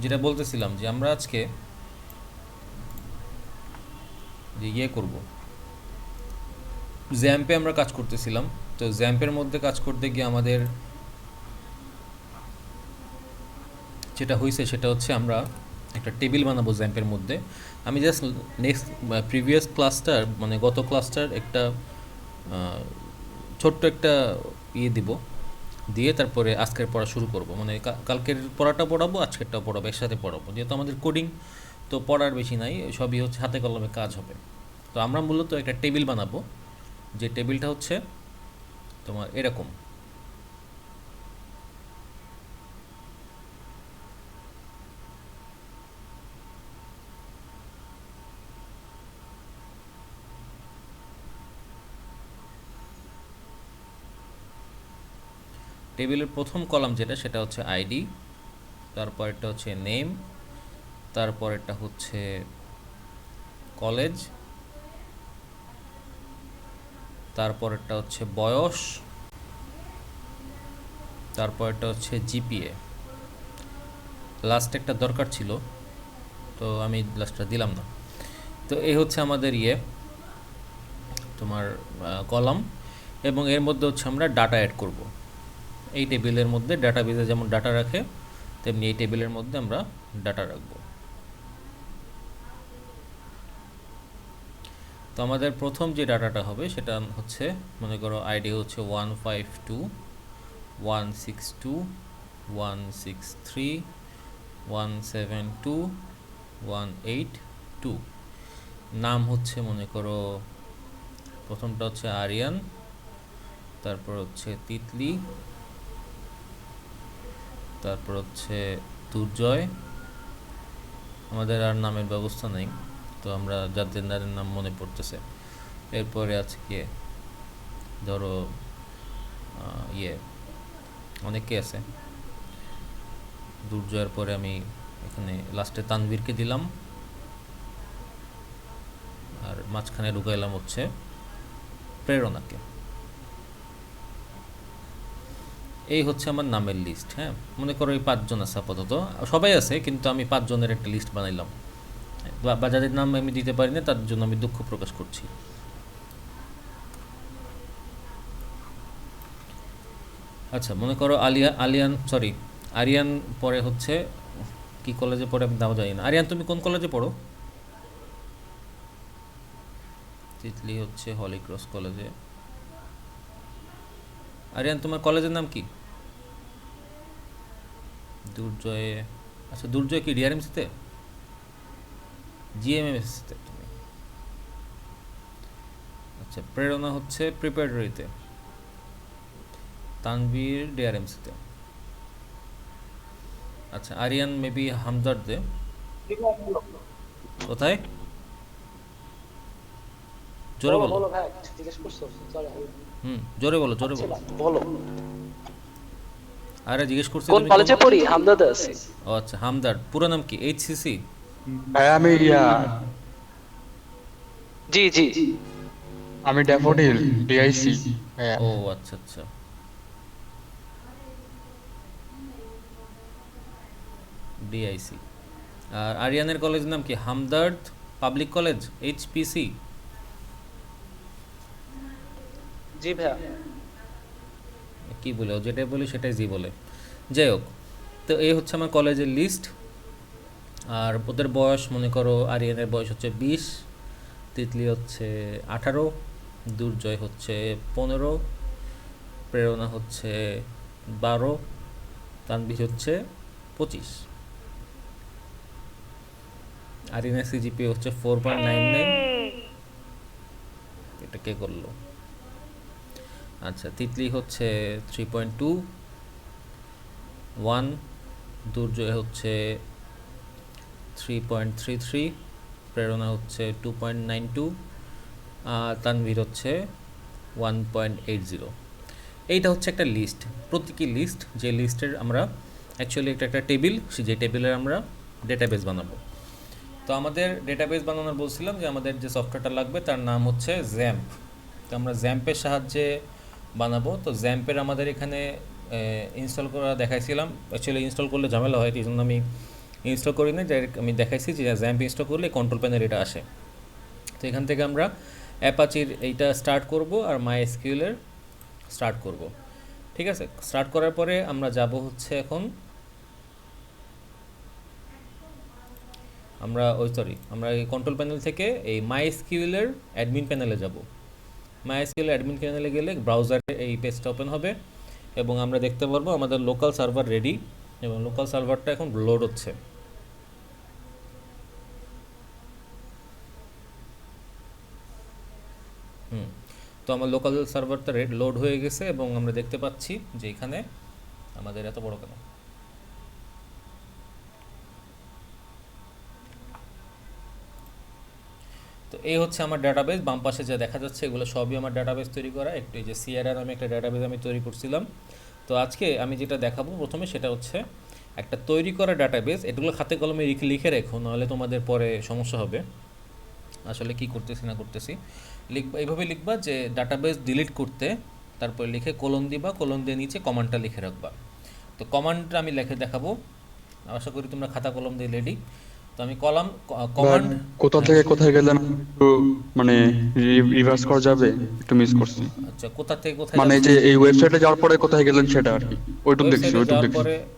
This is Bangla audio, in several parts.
যেটা বলতেছিলাম যে আমরা আজকে যে করব, জ্যাম্পে আমরা কাজ করতেছিলাম। তো জ্যাম্পের মধ্যে কাজ করতে গিয়ে আমাদের যেটা হয়েছে সেটা হচ্ছে আমরা একটা টেবিল বানাবো জ্যাম্পের মধ্যে। আমি জাস্ট নেক্সট প্রিভিয়াস ক্লাসটার মানে গত ক্লাসটার একটা ছোট্ট একটা দিব, দিয়ে তারপরে আজকের পড়া শুরু করব। মানে কালকের পড়াটা পড়াবো, আজকেরটাও পড়াবো, একসাথে পড়াবো, যেহেতু আমাদের কোডিং তো পড়ার বেশি নাই, সবই হচ্ছে হাতে কলমে কাজ হবে। তো আমরা মূলত একটা টেবিল বানাবো, যে টেবিলটা হচ্ছে তোমার এরকম। টেবিলের প্রথম কলাম যেটা সেটা হচ্ছে আইডি, তারপরেরটা হচ্ছে নেম, তারপরেরটা হচ্ছে কলেজ, তারপরেরটা হচ্ছে বয়স, তারপরেরটা হচ্ছে জিপিএ। লাস্ট একটা দরকার ছিল, তো আমি লাস্টটা দিলাম না। তো এই হচ্ছে আমাদের তোমার কলাম, এবং এর মধ্যে হচ্ছে আমরা ডাটা অ্যাড করব। এই টেবিলের মধ্যে ডাটাবেজে যেমন ডাটা রাখে তেমনি এই টেবিলের মধ্যে আমরা ডাটা রাখবো। তো আমাদের প্রথম যে ডাটাটা হবে সেটা হচ্ছে, মনে করো আইডি হচ্ছে 152.162.173.172.182। নাম হচ্ছে মনে করো প্রথমটা হচ্ছে আরিয়ান, তারপর হচ্ছে তিতলি, তারপর হচ্ছে দুর্জয়। আমাদের আর নামের ব্যবস্থা নেই, তো আমরা যাদের নাম মনে পড়তেছে। এরপরে আছে ধরো ইয়ে অনেকে আছে। দুর্জয়ের পরে আমি এখানে লাস্টে তানভীরকে দিলাম, আর মাঝখানে ঢুকাইলাম হচ্ছে প্রেরণাকে। এই হচ্ছে আমার নামের লিস্ট। হ্যাঁ, মনে করো এই 5 জন আছে আপাতত, সবাই আছে কিন্তু আমি 5 জনের একটা লিস্ট বানাইলাম। বা যাদের নাম আমি দিতে পারি না তার জন্য আমি দুঃখ প্রকাশ করছি। আচ্ছা, মনে করো আরিয়ান পরে হচ্ছে কি কলেজে পড়ে আমি তাও জানি না। আরিয়ান, তুমি কোন কলেজে পড়ো? তিতলি হচ্ছে হলিক্রস কলেজে। আরিয়ান, তোমার কলেজের নাম কি? দুর্জয়ে। আচ্ছা, দুর্জয় কি ডিআরএমসিতে? জিএমএমএসতে তুমি? আচ্ছা, প্রেরণা হচ্ছে প্রিপারেটরিতে। তানভীর ডিআরএমসিতে। আচ্ছা, আরিয়ান মেবি হামদর্দে। কোথায়? জোরে বলো বলো। বলো ভাই, কিছু জিজ্ঞেস করছো? সরি, জোরে বলো, জোরে বলো। ভাবছিলাম। বলো, আরে জিজ্ঞেস করছি কোন তুমি কোন। কলেজে পড়ি? হামদাদে আছি। ও আচ্ছা, হামদর্দ। পুরো নাম কি? এইচসিসি? ভাই আমি জি জি। আমি ড্যাফোডিল ডিআইসি। ভাইয়া ও আচ্ছা আচ্ছা, ডিআইসি। আর আরিয়ানের কলেজের নাম কি? Hamdard public college, HPC? জি ভাইয়া। কি বলে, ও যেটাই বলি সেটাই জি বলে। যাই হোক, তো এই হচ্ছে আমার কলেজের লিস্ট। আর ওদের বয়স মনে করো আরিয়ানের বয়স হচ্ছে 20, তিতলি হচ্ছে 18, দুর্জয় হচ্ছে 15, প্রেরণা হচ্ছে 12, তানভীর হচ্ছে 25। আরিয়ানের সিজিপি হচ্ছে 4.99। এটা কে করলো? আচ্ছা, তিতলি হচ্ছে 3.21, দুর্জয় হচ্ছে 3.33, প্রেরণা হচ্ছে 2.92, আর তানভীর হচ্ছে 1.80। এইটা হচ্ছে একটা লিস্ট, প্রতীকী লিস্ট, যে লিস্টের আমরা অ্যাকচুয়ালি একটা একটা টেবিল, যে টেবিলের আমরা ডেটাবেস বানাবো। তো আমাদের ডেটাবেস বানানোর বলছিলাম যে আমাদের যে সফটওয়্যারটা লাগবে তার নাম হচ্ছে জ্যাম্প। তো আমরা জ্যাম্পের সাহায্যে বানাবো। তো জ্যাম্পের আমাদের এখানে ইনস্টল করা দেখাইছিলাম। অ্যাকচুয়ালি ইনস্টল করলে ঝামেলা হয়, এই জন্য আমি ইনস্টল করি না, ডাইরেক্ট আমি দেখাইছি যে জ্যাম্প ইনস্টল করলে কন্ট্রোল প্যানেল এটা আসে। তো এখান থেকে আমরা অ্যাপাচির এইটা স্টার্ট করব আর মাইএসকিউএলের স্টার্ট করব। ঠিক আছে, স্টার্ট করার পরে আমরা যাব হচ্ছে এখন আমরা এই কন্ট্রোল প্যানেল থেকে এই মাইএসকিউএলের অ্যাডমিন প্যানেলে যাব। মাইএসকিউএল অ্যাডমিন প্যানেলে গেলে ব্রাউজারে এই পেজটা ওপেন হবে এবং আমরা দেখতে পারবো আমাদের লোকাল সার্ভার রেডি এবং লোকাল সার্ভারটা এখন লোড হচ্ছে। তো আমার লোকাল সার্ভারটা লোড হয়ে গেছে এবং আমরা দেখতে পাচ্ছি যে এখানে আমাদের এত বড় কেন, তো এই হচ্ছে আমার ডাটাবেস। বাম পাশে যা দেখা যাচ্ছে এগুলো সবই আমার ডাটাবেস তৈরি করা। একটু এই যে সিআরআর আমি একটা ডাটাবেস আমি তৈরি করছিলাম। তো আজকে আমি যেটা দেখাবো প্রথমে সেটা হচ্ছে একটা তৈরি করা ডাটাবেস। এগুলো হাতে কলমে লিখে রেখো, নাহলে তোমাদের পরে সমস্যা হবে। আসলে কি করতেছি না করতেছি লিখবা, এইভাবে লিখবা যে ডাটাবেস ডিলিট করতে, তারপরে লিখে কোলন দিবা, কোলন দিয়ে নিচে কমান্ডটা লিখে রাখবা। তো কমান্ডটা আমি লিখে দেখাবো, আশা করি তোমরা খাতা কলম দিয়ে রেডি। তো আমি কমান্ড কোথা থেকে কোথায় গেলেন একটু মানে রিভার্স করা যাবে? একটু মিস করছি। আচ্ছা, কোথা থেকে কোথায় মানে এই যে এই ওয়েবসাইটে যাওয়ার পরে কোথায় গেলেন সেটা আর কি, ওইটুকু দেখছি।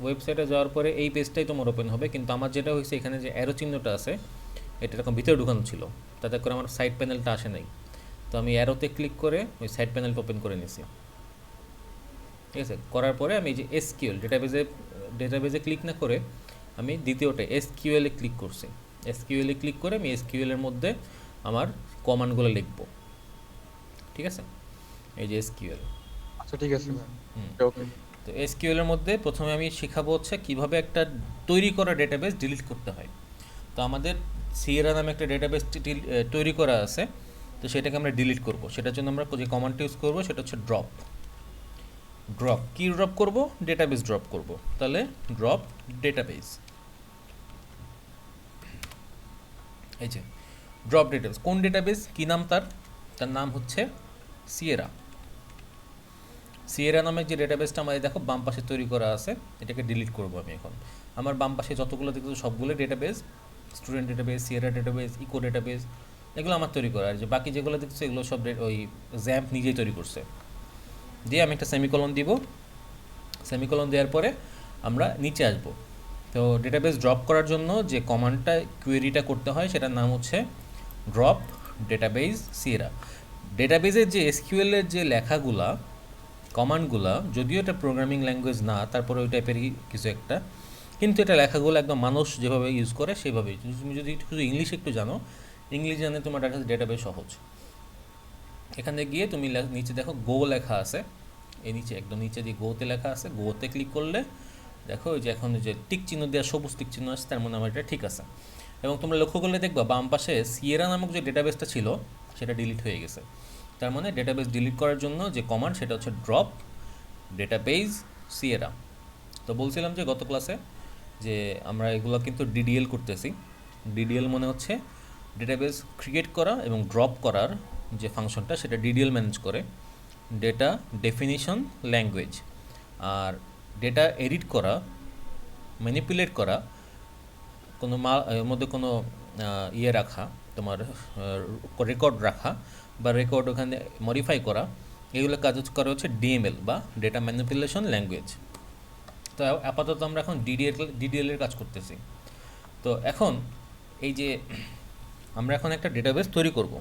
ওয়েবসাইটে যাওয়ার পরে এই পেজটাই তোমার ওপেন হবে, কিন্তু আমার যেটা হয়েছে এখানে যে অ্যারো চিহ্নটা আছে এটা এরকম ভিতরে ঢুকানো ছিল, তাতে করে আমার সাইড প্যানেলটা আসে নাই। তো আমি অ্যারোতে ক্লিক করে ওই সাইড প্যানেলটা ওপেন করে নিয়েছি। ঠিক আছে, করার পরে আমি এই যে এসকিউএল ডেটাবেজে ক্লিক না করে আমি দ্বিতীয়টা এসকিউএল এ ক্লিক করছি। এসকিউএল এ ক্লিক করে আমি এসকিউএল এর মধ্যে আমার কমান্ডগুলো লিখব। ঠিক আছে, এই যে এসকিউএল। আচ্ছা ঠিক আছে ওকে। তো এসকিউএল এর মধ্যে প্রথমে আমি শেখাবো হচ্ছে কীভাবে একটা তৈরি করা ডেটাবেস ডিলিট করতে হয়। তো আমাদের সিয়েরা নামে একটা ডেটাবেস তৈরি করা আছে, তো সেটাকে আমরা ডিলিট করব। সেটার জন্য আমরা যে কমান্ডটা ইউজ করব সেটা হচ্ছে ড্রপ। কি ড্রপ করব? ডেটাবেস ড্রপ করব। তাহলে ড্রপ ডেটাবেস, এই যে ড্রপ ডেটাবেস। কোন ডেটাবেস, কি নাম তার? তার নাম হচ্ছে সিয়েরা। সিয়েরা নামের যে ডেটাবেসটা আমাদের দেখো বাম পাশে তৈরি করা আছে, এটাকে ডিলিট করব আমি এখন। আমার বাম পাশে যতগুলো দেখছো সবগুলো database, student database, Sierra database, echo database, এগুলো আমার তৈরি করা। আর যে বাকি যেগুলো দেখছো এগুলো সব ওই জ্যাম্প নিজেই তৈরি করছে। দিয়ে আমি একটা সেমিকলন দিব। সেমিকলন দেওয়ার পরে আমরা নিচে আসব। তো ডেটাবেস ড্রপ করার জন্য যে কমান্ডটা কোয়েরিটা করতে হয় সেটার নাম হচ্ছে ড্রপ ডেটাবেস সিয়েরা। ডেটাবেসের যে এসকিউএলের যে লেখাগুলা, কমান্ডগুলা, যদিও এটা প্রোগ্রামিং ল্যাঙ্গুয়েজ না, তারপরে ওই টাইপেরই কিছু একটা, কিন্তু এটা লেখাগুলো একদম মানুষ যেভাবে ইউজ করে সেভাবেই। তুমি যদি শুধু ইংলিশ একটু জানো, ইংলিশ জানে তোমার ডেটাবেস সহজ। এখানে গিয়ে তুমি নিচে দেখো গো লেখা আছে, এই নিচে একদম নিচে যে গোতে লেখা আছে, গোতে ক্লিক করলে দেখো যে এখন যে টিক চিহ্ন দেওয়া সবুজ টিক চিহ্ন আছে, তার মানে আমার এটা ঠিক আছে। এবং তোমরা লক্ষ্য করলে দেখবা বাম পাশে সিয়েরা নামক যে ডেটাবেসটা ছিল সেটা ডিলিট হয়ে গেছে। তার মানে ডেটাবেস ডিলিট করার জন্য যে কমান্ড সেটা হচ্ছে ড্রপ ডেটাবেস সিয়েরা। তো বলছিলাম যে গত ক্লাসে যে আমরা এগুলো কিন্তু ডিডিএল করতেছি। ডিডিএল মনে হচ্ছে ডেটাবেস ক্রিয়েট করা এবং ড্রপ করার যে ফাংশনটা সেটা ডিডিএল ম্যানেজ করে। ডেটা ডেফিনিশন ল্যাঙ্গুয়েজ, আর ডেটা এডিট করা, ম্যানিপুলেট করা, কোনো এর মধ্যে কোনো ইয়ে রাখা, তোমার রেকর্ড রাখা বা রেকর্ড ওখানে মডিফাই করা, এগুলো কাজ করা হচ্ছে ডিএমএল বা ডেটা ম্যানিপুলেশন ল্যাঙ্গুয়েজ। তো আপাতত আমরা এখন ডিডিএলের কাজ করতেছি। তো এখন এই যে আমরা এখন একটা ডেটাবেস তৈরি করব।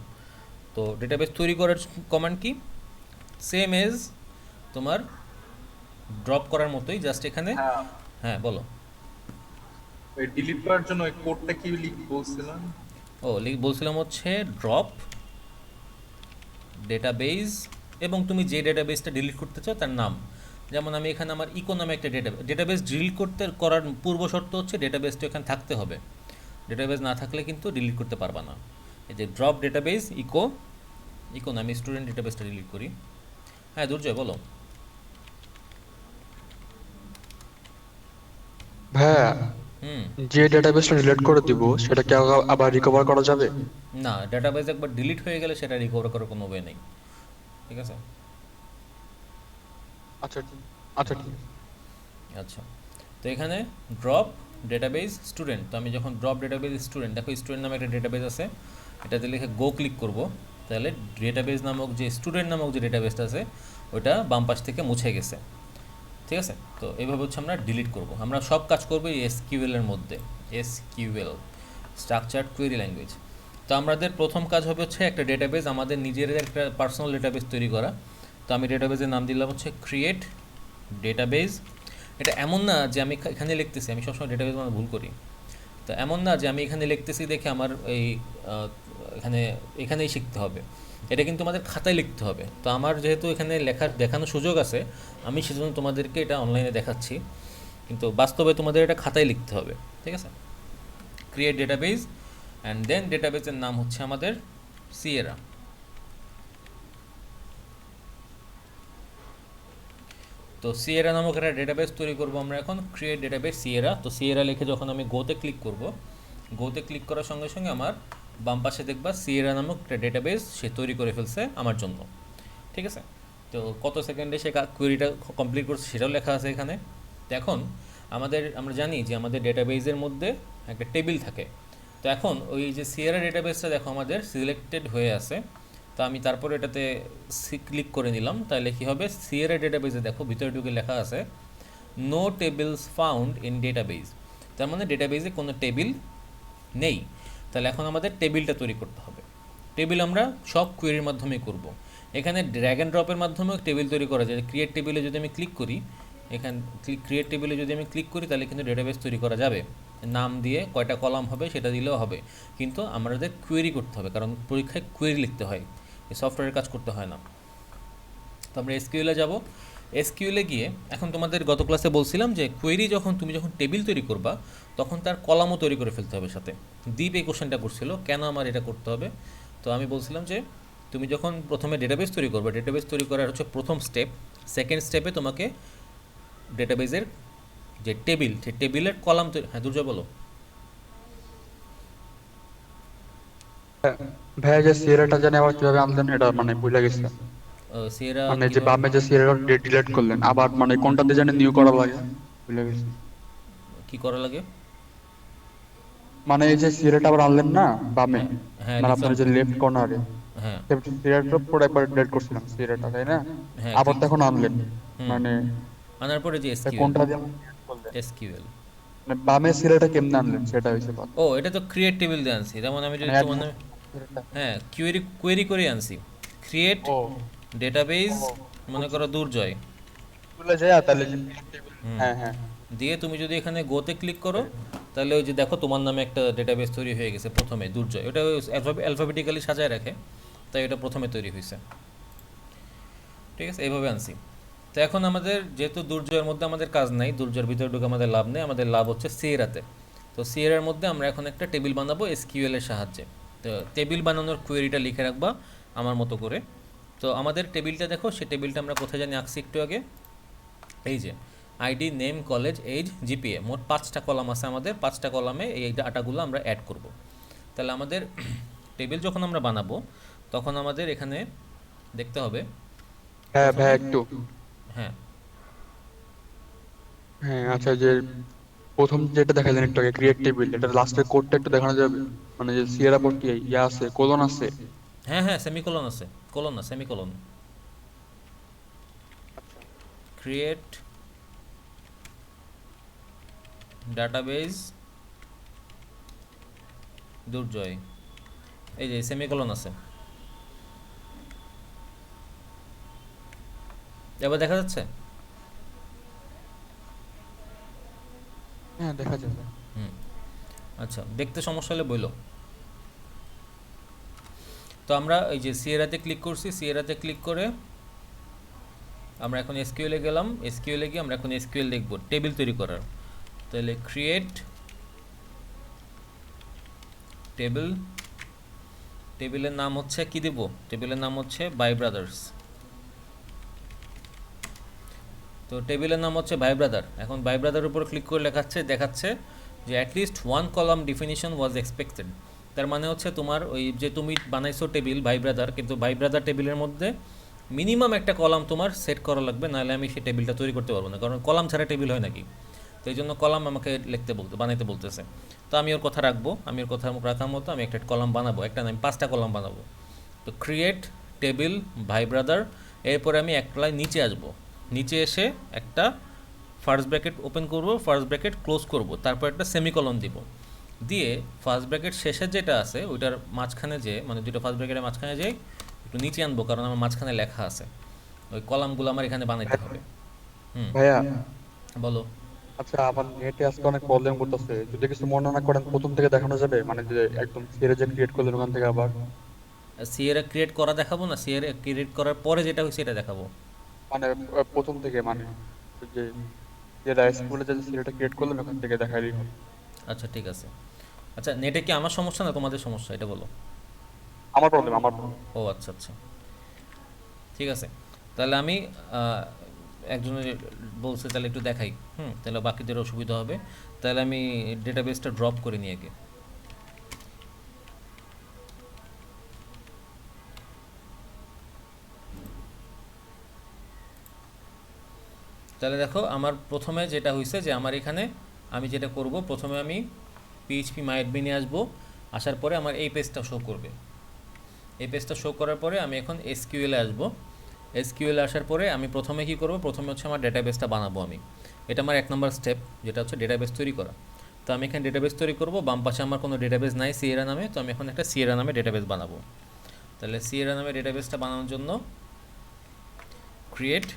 তো ডেটাবেস তৈরি করার কমান্ড কি? সেম এজ তোমার ড্রপ করার মতোই, জাস্ট এখানে হ্যাঁ বলো। ওই ডিলিট করার জন্য ওই কোডটা কি বলছিলাম? বলছিলাম হচ্ছে ড্রপ ডেটাবেস এবং তুমি যে ডেটাবেসটা ডিলিট করতে চাও তার নাম। যেমন আমি এখানে আমার ইকো নামে একটা ডেটাবেস ডিলিট করার পূর্ব শর্ত হচ্ছে ডেটাবেসটা এখানে থাকতে হবে। ডেটাবেস না থাকলে কিন্তু ডিলিট করতে পারবা না। এই যে ড্রপ ডেটাবেস ইকো না, আমি স্টুডেন্ট ডেটাবেসটা ডিলিট করি। হ্যাঁ দুর্জয় বলো। ভাইয়া যে ডেটাবেসটা ডিলিট করে দিব সেটা কি আবার রিকভার করা যাবে? না, ডেটাবেস একবার ডিলিট হয়ে গেলে সেটা রিকভার করার কোনো ওয়ে নেই। ঠিক আছে, আচ্ছা আচ্ছা ঠিক আছে। আচ্ছা। তো এখানে ড্রপ ডেটাবেজ স্টুডেন্ট। তো আমি যখন ড্রপ ডেটাবেজ স্টুডেন্ট, দেখো স্টুডেন্ট নামে একটা ডেটাবেজ আছে, এটাতে লিখে গো ক্লিক করব, তাহলে ডেটাবেজ নামক যে স্টুডেন্ট নামক যে ডেটাবেজটা আছে ওটা বাম পাশ থেকে মুছে গেছে। ঠিক আছে, তো এইভাবে হচ্ছে আমরা ডিলিট করব। আমরা সব কাজ করবো এই এসকিউএল এর মধ্যে, এসকিউএল স্ট্রাকচার্ড কোয়েরি ল্যাঙ্গুয়েজ। তো আমাদের প্রথম কাজ হবে হচ্ছে একটা ডেটাবেজ, আমাদের নিজের একটা পার্সোনাল ডেটাবেজ তৈরি করা। তো আমি ডেটাবেজের নাম দিলাম হচ্ছে ক্রিয়েট ডেটাবেজ। এটা এমন না যে আমি এখানে লিখতেছি, আমি সবসময় ডেটাবেজ মানে ভুল করি। তো এমন না যে আমি এখানে লিখতেছি দেখে আমার এই এখানেই শিখতে হবে, এটা কিন্তু আমাদের খাতায় লিখতে হবে। তো আমার যেহেতু এখানে দেখানোর সুযোগ আছে, আমি সেজন্য তোমাদেরকে এটা অনলাইনে দেখাচ্ছি, কিন্তু বাস্তবে তোমাদের এটা খাতায় লিখতে হবে। ঠিক আছে, ক্রিয়েট ডেটাবেজ অ্যান্ড দেন ডেটাবেজের নাম হচ্ছে আমাদের সিয়েরা। তো সিয়েরা নামক একটা ডেটাবেস তৈরি করব আমরা এখন, ক্রিয়েট ডেটাবেস সিয়েরা। তো সিয়েরা লিখে যখন আমি গোতে ক্লিক করব, গোতে ক্লিক করার সঙ্গে সঙ্গে আমার বাম পাশে দেখবা সিয়েরা নামক একটা ডেটাবেস সে তৈরি করে ফেলছে আমার জন্য। ঠিক আছে, তো কত সেকেন্ডে সে কোয়েরিটা কমপ্লিট করছে সেটাও লেখা আছে এখানে। তো এখন আমরা জানি যে আমাদের ডেটাবেজের মধ্যে একটা টেবিল থাকে। তো এখন ওই যে সিয়েরা ডেটাবেসটা দেখো আমাদের সিলেক্টেড হয়ে আছে। তো আমি তারপরে এটাতে ক্লিক করে নিলাম, তাহলে কী হবে, সিয়েরা ডেটাবেজে দেখো ভিতরে ঢুকে লেখা আছে no tables found in database. তার মানে ডেটাবেজে কোনো টেবিল নেই। তাহলে এখন আমাদের টেবিলটা তৈরি করতে হবে। টেবিল আমরা সব কোয়েরির মাধ্যমে করব। এখানে ড্র্যাগ অ্যান্ড ড্রপের মাধ্যমেও টেবিল তৈরি করা যায়। ক্রিয়েট টেবিলে যদি আমি ক্লিক করি, ক্রিয়েট টেবিলে যদি আমি ক্লিক করি তাহলে কিন্তু ডেটাবেস তৈরি করা যাবে। নাম দিয়ে কয়টা কলাম হবে সেটা দিলেও হবে, কিন্তু আমাদের কোয়েরি করতে হবে, কারণ পরীক্ষায় কোয়েরি লিখতে হয়, এই সফটওয়্যারের কাজ করতে হয় না। তো আমরা এসকিউএলে যাব। এসকিউএলে গিয়ে এখন তোমাদের গত ক্লাসে বলছিলাম যে কোয়েরি তুমি যখন টেবিল তৈরি করবা তখন তার কলামও তৈরি করে ফেলতে হবে সাথে। দীপ এই কোশ্চেনটা করছিল কেন আমার এটা করতে হবে। তো আমি বলছিলাম যে তুমি যখন প্রথমে ডেটাবেস তৈরি করবে, ডেটাবেস তৈরি করার হচ্ছে প্রথম স্টেপ, সেকেন্ড স্টেপে তোমাকে ডেটাবেজের যে টেবিল, সেই টেবিলের কলাম তৈরি। হ্যাঁ দুর্জয় বলো। ভাইয়া যে সিরিয়ালটা জানি আবার কিভাবে আনলেন এটা মানে ভুলে গেছি। সিয়েরা মানে যে বামে যে সিরিয়ালটা ডিলিট করলেন আবার মানে কোনটাতে জানি নিউ করা লাগে ভুলে গেছি। কি করা লাগে? মানে এই যে সিরিয়ালটা আবার আনলেন না বামে, হ্যাঁ মানে আপনার যে লেফট কর্নারে হ্যাঁ সিরিয়ালটা পুরো একবার ডিলিট করছিলাম সিরিয়ালটা, তাই না? হ্যাঁ আবার তো এখন আনলেন, মানে আনার পরে যে কোনটা দিয়ে delete করলেন? এসকিউএল। মানে বামে সিরিয়ালটা কেমনে আনলেন সেটা হইছে কথা। ও এটা তো ক্রিয়েট টেবিল দিয়ে আনছি, যেমন আমি যদি মানে তোমার নামে হ্যাঁ কোয়েরি করে আনছি। ক্রিয়েট ও ডেটাবেজ, মনে করো দুর্জয় ভুলে যায় তাহলে যে টেবিল। হ্যাঁ হ্যাঁ দিয়ে তুমি যদি এখানে গোতে ক্লিক করো তাহলে ওই যে দেখো তোমার নামে একটা ডেটাবেস তৈরি হয়ে গেছে প্রথমে দুর্জয়। ওটা অ্যালফাবেটিক্যালি সাজায় রাখে, তাই এটা প্রথমে তৈরি হয়েছে। ঠিক আছে, এইভাবে আনছি। তো এখন আমাদের যেহেতু দুর্জয়ের মধ্যে আমাদের কাজ নাই, দুর্জয়ের ভিতরে ঢুকে আমাদের লাভ নেই, আমাদের লাভ হচ্ছে সিয়েরাতে। তো সিয়েরার মধ্যে আমরা এখন একটা টেবিল বানাবো এসকিউএল এর সাহায্যে। তো টেবিল বানানোর কোয়েরিটা লিখে রাখবা আমার মতো করে। তো আমাদের টেবিলটা দেখো, সেই টেবিলটা আমরা কোথায় জানি আঁকছি একটু আগে, এই যে ID, name, college, age, GPA, মোট 5টা কলাম আছে আমাদের। 5টা কলামে এই ডাটাগুলো আমরা অ্যাড করব। তাহলে আমাদের টেবিল যখন আমরা বানাবো তখন আমাদের এখানে দেখতে হবে। হ্যাঁ ভাই একটু হ্যাঁ হ্যাঁ আচ্ছা, যে প্রথম যেটা দেখালেন একটু আগে ক্রিয়েট টেবিল, এটা লাস্টের কোডটা একটু দেখানো যাবে? মানে যে সিয়েরা পর কি ইয়া আছে, কোলন আছে? হ্যাঁ হ্যাঁ সেমিকোলন আছে, কোলন না সেমিকোলন। ক্রিয়েট ডাটাবেজ দুর্জয়, এই যে সেমিকোলন আছে। এবার দেখা যাচ্ছে? হ্যাঁ দেখা যাবে। হুম, আচ্ছা, দেখতে সমস্যা হলে বইলো। তো আমরা এই যে সিয়েরাতে ক্লিক করছি, সিয়েরাতে ক্লিক করে আমরা এখন এসকিউএলে গেলাম। এসকিউএলে গিয়ে আমরা এখন এসকিউএল দেখব টেবিল তৈরি করার। তাহলে ক্রিয়েট টেবিল, টেবিলের নাম হচ্ছে কি দেব, টেবিলের নাম হচ্ছে বাই ব্রাদার্স। তো টেবিলের নাম হচ্ছে বাই ব্রাদার। এখন বাই ব্রাদার উপর ক্লিক করে দেখাচ্ছে যে অ্যাটলিস্ট 1 কলাম ডেফিনিশন ওয়াজ এক্সপেক্টেড। তার মানে হচ্ছে তোমার ওই যে তুমি বানাইছো টেবিল ভাই ব্রাদার, কিন্তু ভাই ব্রাদার টেবিলের মধ্যে মিনিমাম একটা কলাম তোমার সেট করা লাগবে, নাহলে আমি সেই টেবিলটা তৈরি করতে পারবো না, কারণ কলাম ছাড়া টেবিল হয় নাকি। তো এই জন্য কলাম আমাকে বানাইতে বলতেছে। তো আমি ওর কথা রাখবো, আমি ওর কথা রাখার মতো আমি একটা কলাম বানাবো, একটা না আমি 5টা কলাম বানাবো। তো ক্রিয়েট টেবিল ভাই ব্রাদার, এরপরে আমি এক লাইন নিচে আসবো, নিচে এসে একটা ফার্স্ট ব্র্যাকেট ওপেন করব, ফার্স্ট ব্র্যাকেট ক্লোজ করব, তারপর একটা সেমিকলন দিব, দিয়ে ফার্স্ট ব্র্যাকেট শেষে যেটা আছে ওইটার মাঝখানে যে মানে দুটো ফার্স্ট ব্র্যাকেটের মাঝখানে যে একটু নিচে আনবো, কারণ আমার মাঝখানে লেখা আছে, ওই কলামগুলো আমার এখানে বানাইতে হবে। হুম, ভাইয়া, বলো। আচ্ছা আমার নেটে আজকে অনেক প্রবলেম করতেছে, যদি কিছু মনে না করেন প্রথম থেকে দেখানো যাবে, মানে যে একদম সিরিজ যে ক্রিয়েট করলেন ওখান থেকে আবার, সিএরা ক্রিয়েট করা দেখাবো না, সিএরা ক্রিয়েট করার পরে যেটা হয়েছে এটা দেখাবো। মানে প্রথম থেকে, মানে ওই যে যেটা স্কুলে যে সিরিজটা ক্রিয়েট করলেন ওখান থেকে দেখাই দিই। আচ্ছা ঠিক আছে। আচ্ছা নেটে কি আমার সমস্যা না তোমাদের সমস্যা, এটা বলো। আমার প্রবলেম, আমার problem। ও আচ্ছা আচ্ছা, ঠিক আছে। তাহলে আমি একজনের বলছে তাহলে একটু দেখাই, তাহলে বাকিদের অসুবিধা হবে। তাহলে আমি ডেটাবেসটা ড্রপ করে নিই আগে। তাহলে দেখো আমার প্রথমে যেটা হয়েছে যে আমার এখানে আমি যেটা করব, প্রথমে আমি পিএইচপি মাইডবি আসবো, আসার পরে আমার এই পেজটা শো করবে। এই পেজটা শো করার পরে আমি এখন এসকিউএলে আসবো। এসকিউএলে আসার পরে আমি প্রথমে কি করব, প্রথমে হচ্ছে আমার ডেটাবেসটা বানাবো আমি। এটা আমার 1 নম্বর স্টেপ, যেটা হচ্ছে ডেটাবেস তৈরি করা। তো আমি এখানে ডেটাবেস তৈরি করব, বাম পাশে আমার কোনো ডেটাবেস নাই সিয়েরা নামে, তো আমি এখন একটা সিয়েরা নামে ডেটাবেস বানাবো। তাহলে সিয়েরা নামে ডেটাবেসটা বানানোর জন্য create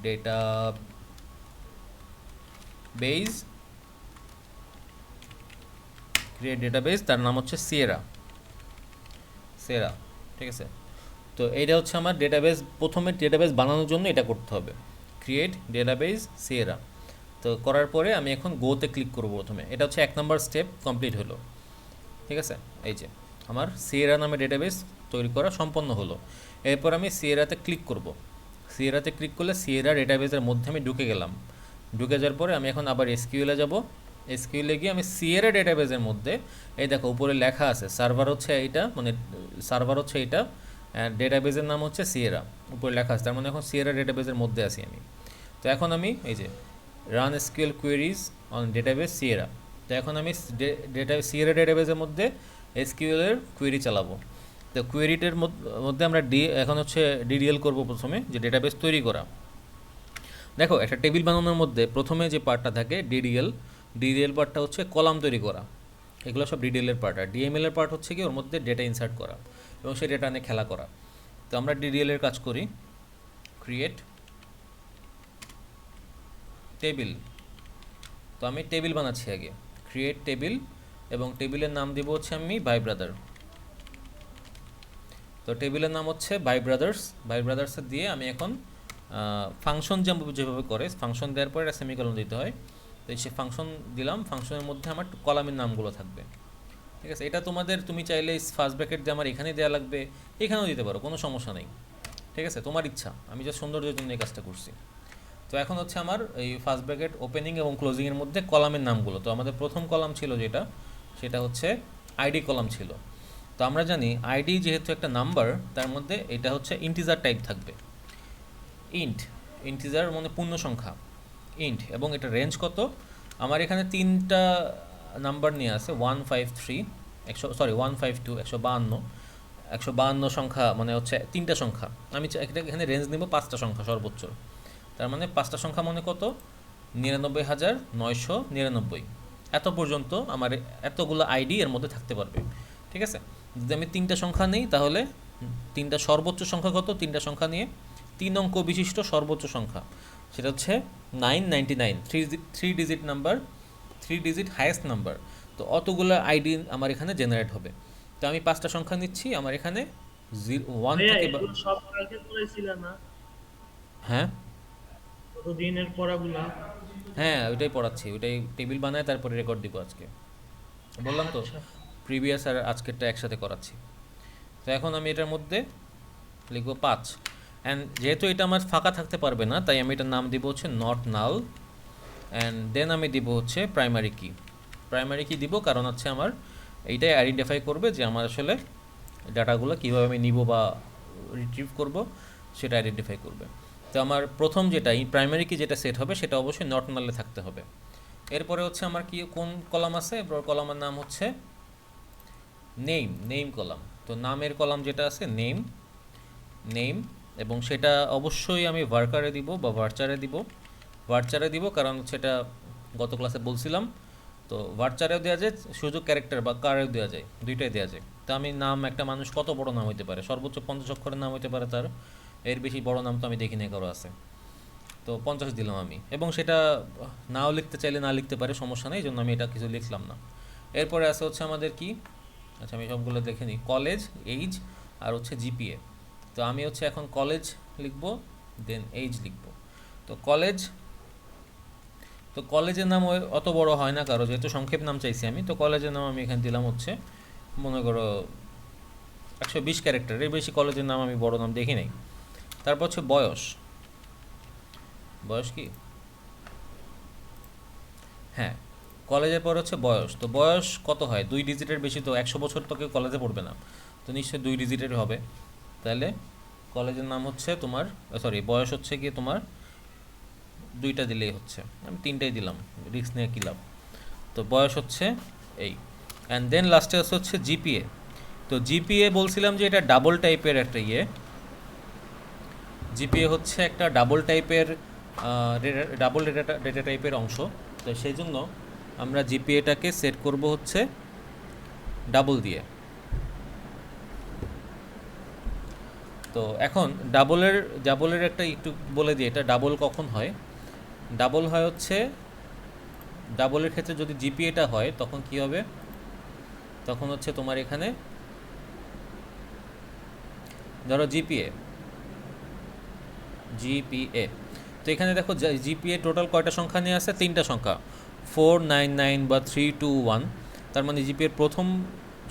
data base, create database, তার নাম হচ্ছে সিয়েরা, ঠিক আছে। তো এইটা হচ্ছে আমার ডেটাবেস, প্রথমে ডেটাবেস বানানোর জন্য এটা করতে হবে, ক্রিয়েট ডেটাবেস সিয়েরা। তো করার পরে আমি এখন গোতে ক্লিক করব প্রথমে, এটা হচ্ছে 1 নম্বর স্টেপ কমপ্লিট হলো, ঠিক আছে। এই যে আমার সিয়েরা নামে ডেটাবেস তৈরি করা সম্পন্ন হলো। এরপর আমি সিয়েরাতে ক্লিক করব। সিয়েরাতে ক্লিক করলে সিয়েরা ডেটাবেসের মধ্যে আমি ঢুকে গেলাম। ঢুকে যাওয়ার পরে আমি এখন আবার এসকিউএলে যাব। এসকিউএলে গিয়ে আমি সিয়েরা ডেটাবেসের মধ্যে, এই দেখো উপরে লেখা আছে সার্ভার হচ্ছে এইটা, মানে সার্ভার হচ্ছে এইটা, ডেটাবেসের নাম হচ্ছে সিয়েরা, উপরে লেখা আছে, তার মানে এখন সিয়েরা ডেটাবেসের মধ্যে আছি আমি। তো এখন আমি এই যে run SQL queries on database Sierra, তো এখন আমি সিয়েরা ডেটাবেসের মধ্যে এসকিউএলের কোয়েরি চালাবো। তো কোয়েরিটার মধ্যে আমরা এখন হচ্ছে ডিডিএল করব প্রথমে, যে ডেটাবেস তৈরি করা। দেখো একটা টেবিল বানানোর মধ্যে প্রথমে যে পার্টটা থাকে ডিডিএল পার্টটা হচ্ছে কলাম তৈরি করা, এগুলো সব ডিডিএলের পার্ট। আর ডিএমএল এর পার্ট হচ্ছে কি ওর মধ্যে ডেটা ইনসার্ট করা এবং সেই ডেটা নিয়ে খেলা করা। তো আমরা ডিডিএলের কাজ করি, ক্রিয়েট টেবিল। তো আমি টেবিল বানাচ্ছি আগে, ক্রিয়েট টেবিল, এবং টেবিলের নাম দিব হচ্ছে আমি ভাই ব্রাদার। তো টেবিলের নাম হচ্ছে ভাই ব্রাদার্স দিয়ে আমি এখন ফাংশন যেভাবে করে, ফাংশন দেওয়ার পরে একটা সেমিকলন দিতে হয়, তো সে ফাংশন দিলাম, ফাংশনের মধ্যে আমার কলামের নামগুলো থাকবে, ঠিক আছে। এটা তুমি চাইলে ফার্স্ট ব্র্যাকেট দিয়ে আমার এখানে দেওয়া লাগবে, এখানেও দিতে পারো, কোনো সমস্যা নেই, ঠিক আছে, তোমার ইচ্ছা। আমি জাস্ট সৌন্দর্যের জন্য এই কাজটা করছি। তো এখন হচ্ছে আমার এই ফার্স্ট ব্র্যাকেট ওপেনিং এবং ক্লোজিংয়ের মধ্যে কলামের নামগুলো, তো আমাদের প্রথম কলাম ছিল যেটা, সেটা হচ্ছে আইডি কলাম ছিল। তো আমরা জানি আইডি যেহেতু একটা নাম্বার, তার মধ্যে এটা হচ্ছে ইন্টিজার টাইপ থাকবে, ইন্টিজার মানে পূর্ণ সংখ্যা, এবং এটা রেঞ্জ কত, আমার এখানে 3টা নাম্বার নিয়ে আছে, 153 152 152 সংখ্যা, মানে হচ্ছে 3টা সংখ্যা। আমি এখানে রেঞ্জ নিব 5টা সংখ্যা সর্বোচ্চ, তার মানে 5টা সংখ্যা মানে কত, 99,999, এত পর্যন্ত আমার এতগুলো আইডি এর মধ্যে থাকতে পারবে, ঠিক আছে। যদি আমি 3টা সংখ্যা নিই তাহলে 3টা সর্বোচ্চ সংখ্যা কত, 3টা সংখ্যা নিয়ে 3 অঙ্ক বিশিষ্ট সর্বোচ্চ সংখ্যা, সেটা হচ্ছে 999, 3 digit number, 3 digit highest number. তো অতগুলো আইডি আমার এখানে জেনারেট হবে। তো আমি 5টা সংখ্যা নিচ্ছি, আমার এখানে 1 থেকে সব কালকে করেছিল না হ্যাঁ কতদিনের পড়াগুলা? হ্যাঁ ওইটাই পড়াচ্ছি, ওইটাই টেবিল বানায় তারপরে রেকর্ড দিব আজকে, বললাম তো প্রিভিয়াস আর আজকেরটা একসাথে করাচ্ছি। তো এখন আমি এটার মধ্যে লিখবো 5, অ্যান্ড যেহেতু এটা আমার ফাঁকা থাকতে পারবে না, তাই আমি এটার নাম দিব হচ্ছে নট নাল, অ্যান্ড দেন আমি দিব হচ্ছে প্রাইমারি কি দিব, কারণ হচ্ছে আমার এইটাই আইডেন্টিফাই করবে যে আমার আসলে ডাটাগুলো কীভাবে আমি নিব বা রিট্রিভ করব, সেটা আইডেন্টিফাই করবে। তো তো আমার প্রথম যেটা প্রাইমারি কি যেটা সেট হবে সেটা অবশ্যই নট নালে থাকতে হবে। এরপরে হচ্ছে আমার কি কোন কলাম আছে, কলামের নাম হচ্ছে নেম কলাম। তো নামের কলাম যেটা আছে নেম, এবং সেটা অবশ্যই আমি ভার্কারে দিব বা ভার্চারে দিব, কারণ সেটা গত ক্লাসে বলছিলাম। তো ভার্চারেও দেওয়া যায়, সুযোগ ক্যারেক্টার বা কারেও দেওয়া যায়, দুইটাই দেওয়া যায়। তো আমি নাম, একটা মানুষ কত বড় নাম হইতে পারে, সর্বোচ্চ 50 অক্ষরের নাম হইতে পারে তার, এর বেশি বড় নাম তো আমি দেখি নাই কারো আছে। তো 50 দিলাম আমি, এবং সেটা নাও লিখতে চাইলে না লিখতে পারে, সমস্যা নেই, এই জন্য আমি এটা কিছু লিখলাম না। এরপরে আছে হচ্ছে আমাদের কি, আচ্ছা আমি সবগুলো দেখে নিই, কলেজ, এইজ আর হচ্ছে জিপিএ। তো আমি হচ্ছে এখন কলেজ লিখব, দেন এইজ লিখব। তো কলেজের নাম অত বড় হয় না কারো, যেহেতু সংক্ষেপ নাম চাইছি আমি, তো কলেজের নাম আমি এখানে দিলাম হচ্ছে মনে করো 120 ক্যারেক্টার, এর বেশি কলেজের নাম আমি বড় নাম দেখি নাই। তারপর হচ্ছে বয়স কি, হ্যাঁ কলেজের পর হচ্ছে বয়স। তো বয়স কত হয়, 2 ডিজিটের বেশি তো 100 বছর তো কেউ কলেজে পড়বে না, তো নিশ্চয়ই 2 ডিজিটের হবে। তাহলে কলেজের নাম হচ্ছে তোমার, সরি বয়স হচ্ছে কি তোমার 2টা দিলেই হচ্ছে, আমি 3টাই দিলাম, রিস্ক নিয়ে কী লাভ। তো বয়স হচ্ছে এই, অ্যান্ড দেন লাস্টে হচ্ছে জিপিএ। তো জিপিএ বলছিলাম যে এটা ডাবল টাইপের একটা জিপিএ হচ্ছে একটা ডাবল ডেটা টাইপের অংশ। তো সেই জন্য আমরা জিপিএটাকে সেট করব হচ্ছে ডাবল দিয়ে। তো এখন ডাবলের একটা একটু বলে দিই, এটা ডাবল কখন হয়। ডাবল হয় হচ্ছে, ডাবলের ক্ষেত্রে যদি জিপিএটা হয় তখন কি হবে, তখন হচ্ছে তোমার এখানে ধরো জিপিএ, তো এখানে দেখো জিপিএ টোটাল কয়টা সংখ্যা নিয়ে আসে, 3টা সংখ্যা, 499 বা 321। তার মানে জিপিএর প্রথম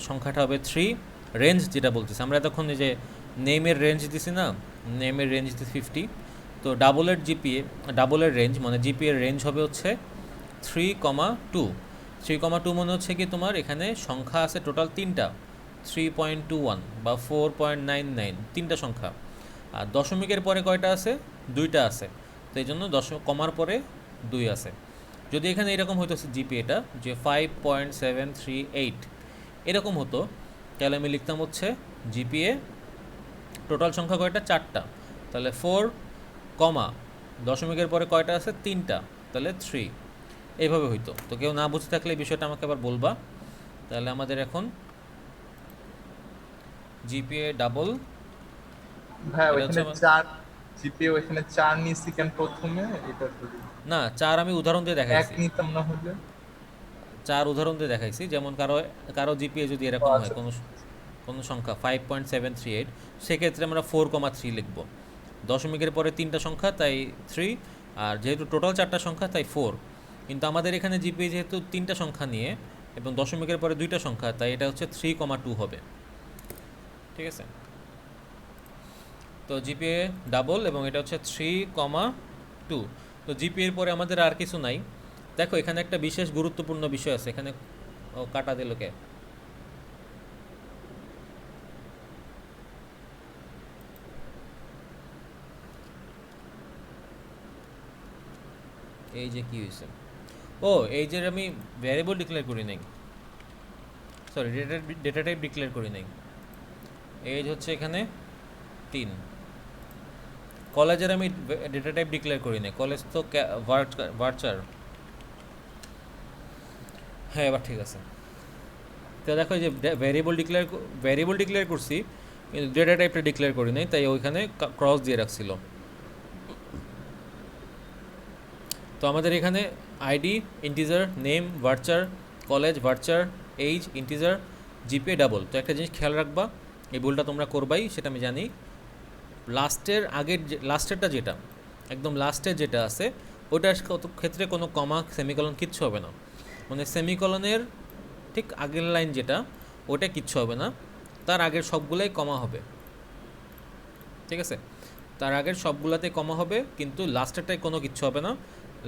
সংখ্যাটা হবে 3, রেঞ্জ যেটা বলতেছি আমরা এতক্ষণ, যে নেমের রেঞ্জ দিছি না, নেমের রেঞ্জ দিছি 50। তো ডাবলের রেঞ্জ মানে জিপিএর রেঞ্জ হবে হচ্ছে 3,2 মানে হচ্ছে কি তোমার এখানে সংখ্যা আছে টোটাল 3টা, 3.21 বা 4.99, 3টা সংখ্যা। আর দশমিকের পরে কয়টা আছে, 2টা আছে, তো এই জন্য কমার পরে 2 আছে। যদি এখানে এরকম হতো জিপিএটা যে 5.738 এরকম হতো, তাহলে আমি লিখতাম হচ্ছে জিপিএ টোটাল সংখ্যা কয়টা, 4টা, তাহলে 4, দশমিকের পরে কয়টা আছে, 3টা, তাহলে 3, এইভাবে হইতো। তো কেউ না বুঝতে থাকলে এই বিষয়টা আমাকে আবার বলবা। তাহলে আমাদের এখন জিপিএ ডাবল, হ্যাঁ এটা ওইখানে হচ্ছে 4 জিপিএ, ওইখানে 4 নিছি কেন প্রথমে, এটা যদি না 4 আমি উদাহরণ দিয়ে 1 দেখাইছি, নিতাম না হলে। 4 উদাহরণ দিয়ে দেখাইছি, যেমন কারো জিপিএ যদি ও এরকম হয় আচ্ছা, কোনো সংখ্যা 5.738, সেক্ষেত্রে আমরা 4,3 লিখব। দশমিকের পরে 3টা সংখ্যা তাই 3, আর যেহেতু টোটাল 4টা সংখ্যা তাই 4। কিন্তু আমাদের এখানে জিপিএ যেহেতু 3টা সংখ্যা নিয়ে এবং দশমিকের পরে 2টা সংখ্যা, তাই এটা হচ্ছে 3,2 হবে। ঠিক আছে, তো জিপিএ ডাবল এবং এটা হচ্ছে 3,2। তো জিপিএর পরে আমাদের আর কিছু নাই। দেখো এখানে একটা বিশেষ গুরুত্বপূর্ণ বিষয় আছে, এখানে কাটা দিল কে, এই যে কি হয়েছে, এই যে আমি ভ্যারিয়েবল ডিক্লেয়ার করি নাই, সরি ডেটা টাইপ ডিক্লেয়ার করি নাই। এজ হচ্ছে এখানে 3, কলেজের আমি ডেটা টাইপ ডিক্লেয়ার করি নাই, কলেজ তো ভার্চার। হ্যাঁ এবার ঠিক আছে। তো দেখো যে ভ্যারিয়েবল ডিক্লেয়ার করছি, কিন্তু ডেটা টাইপটা ডিক্লেয়ার করি নাই, তাই ওইখানে ক্রস দিয়ে রাখছিল। তো আমাদের এখানে ID integer, name varchar, college varchar, age integer, GPA double. তো একটা জিনিস খেয়াল রাখবা, এই ভুলটা তোমরা করবাই সেটা আমি জানি, লাস্টেরটা যেটা একদম লাস্টের যেটা আছে ওটার ক্ষেত্রে কোনো কমা সেমিকলন কিচ্ছু হবে না, মানে সেমিকলনের ঠিক আগের লাইন যেটা ওটা কিচ্ছু হবে না, তার আগের সবগুলাই কমা হবে। ঠিক আছে, তার আগের সবগুলাতে কমা হবে, কিন্তু লাস্টেরটায় কোনো কিচ্ছু হবে না,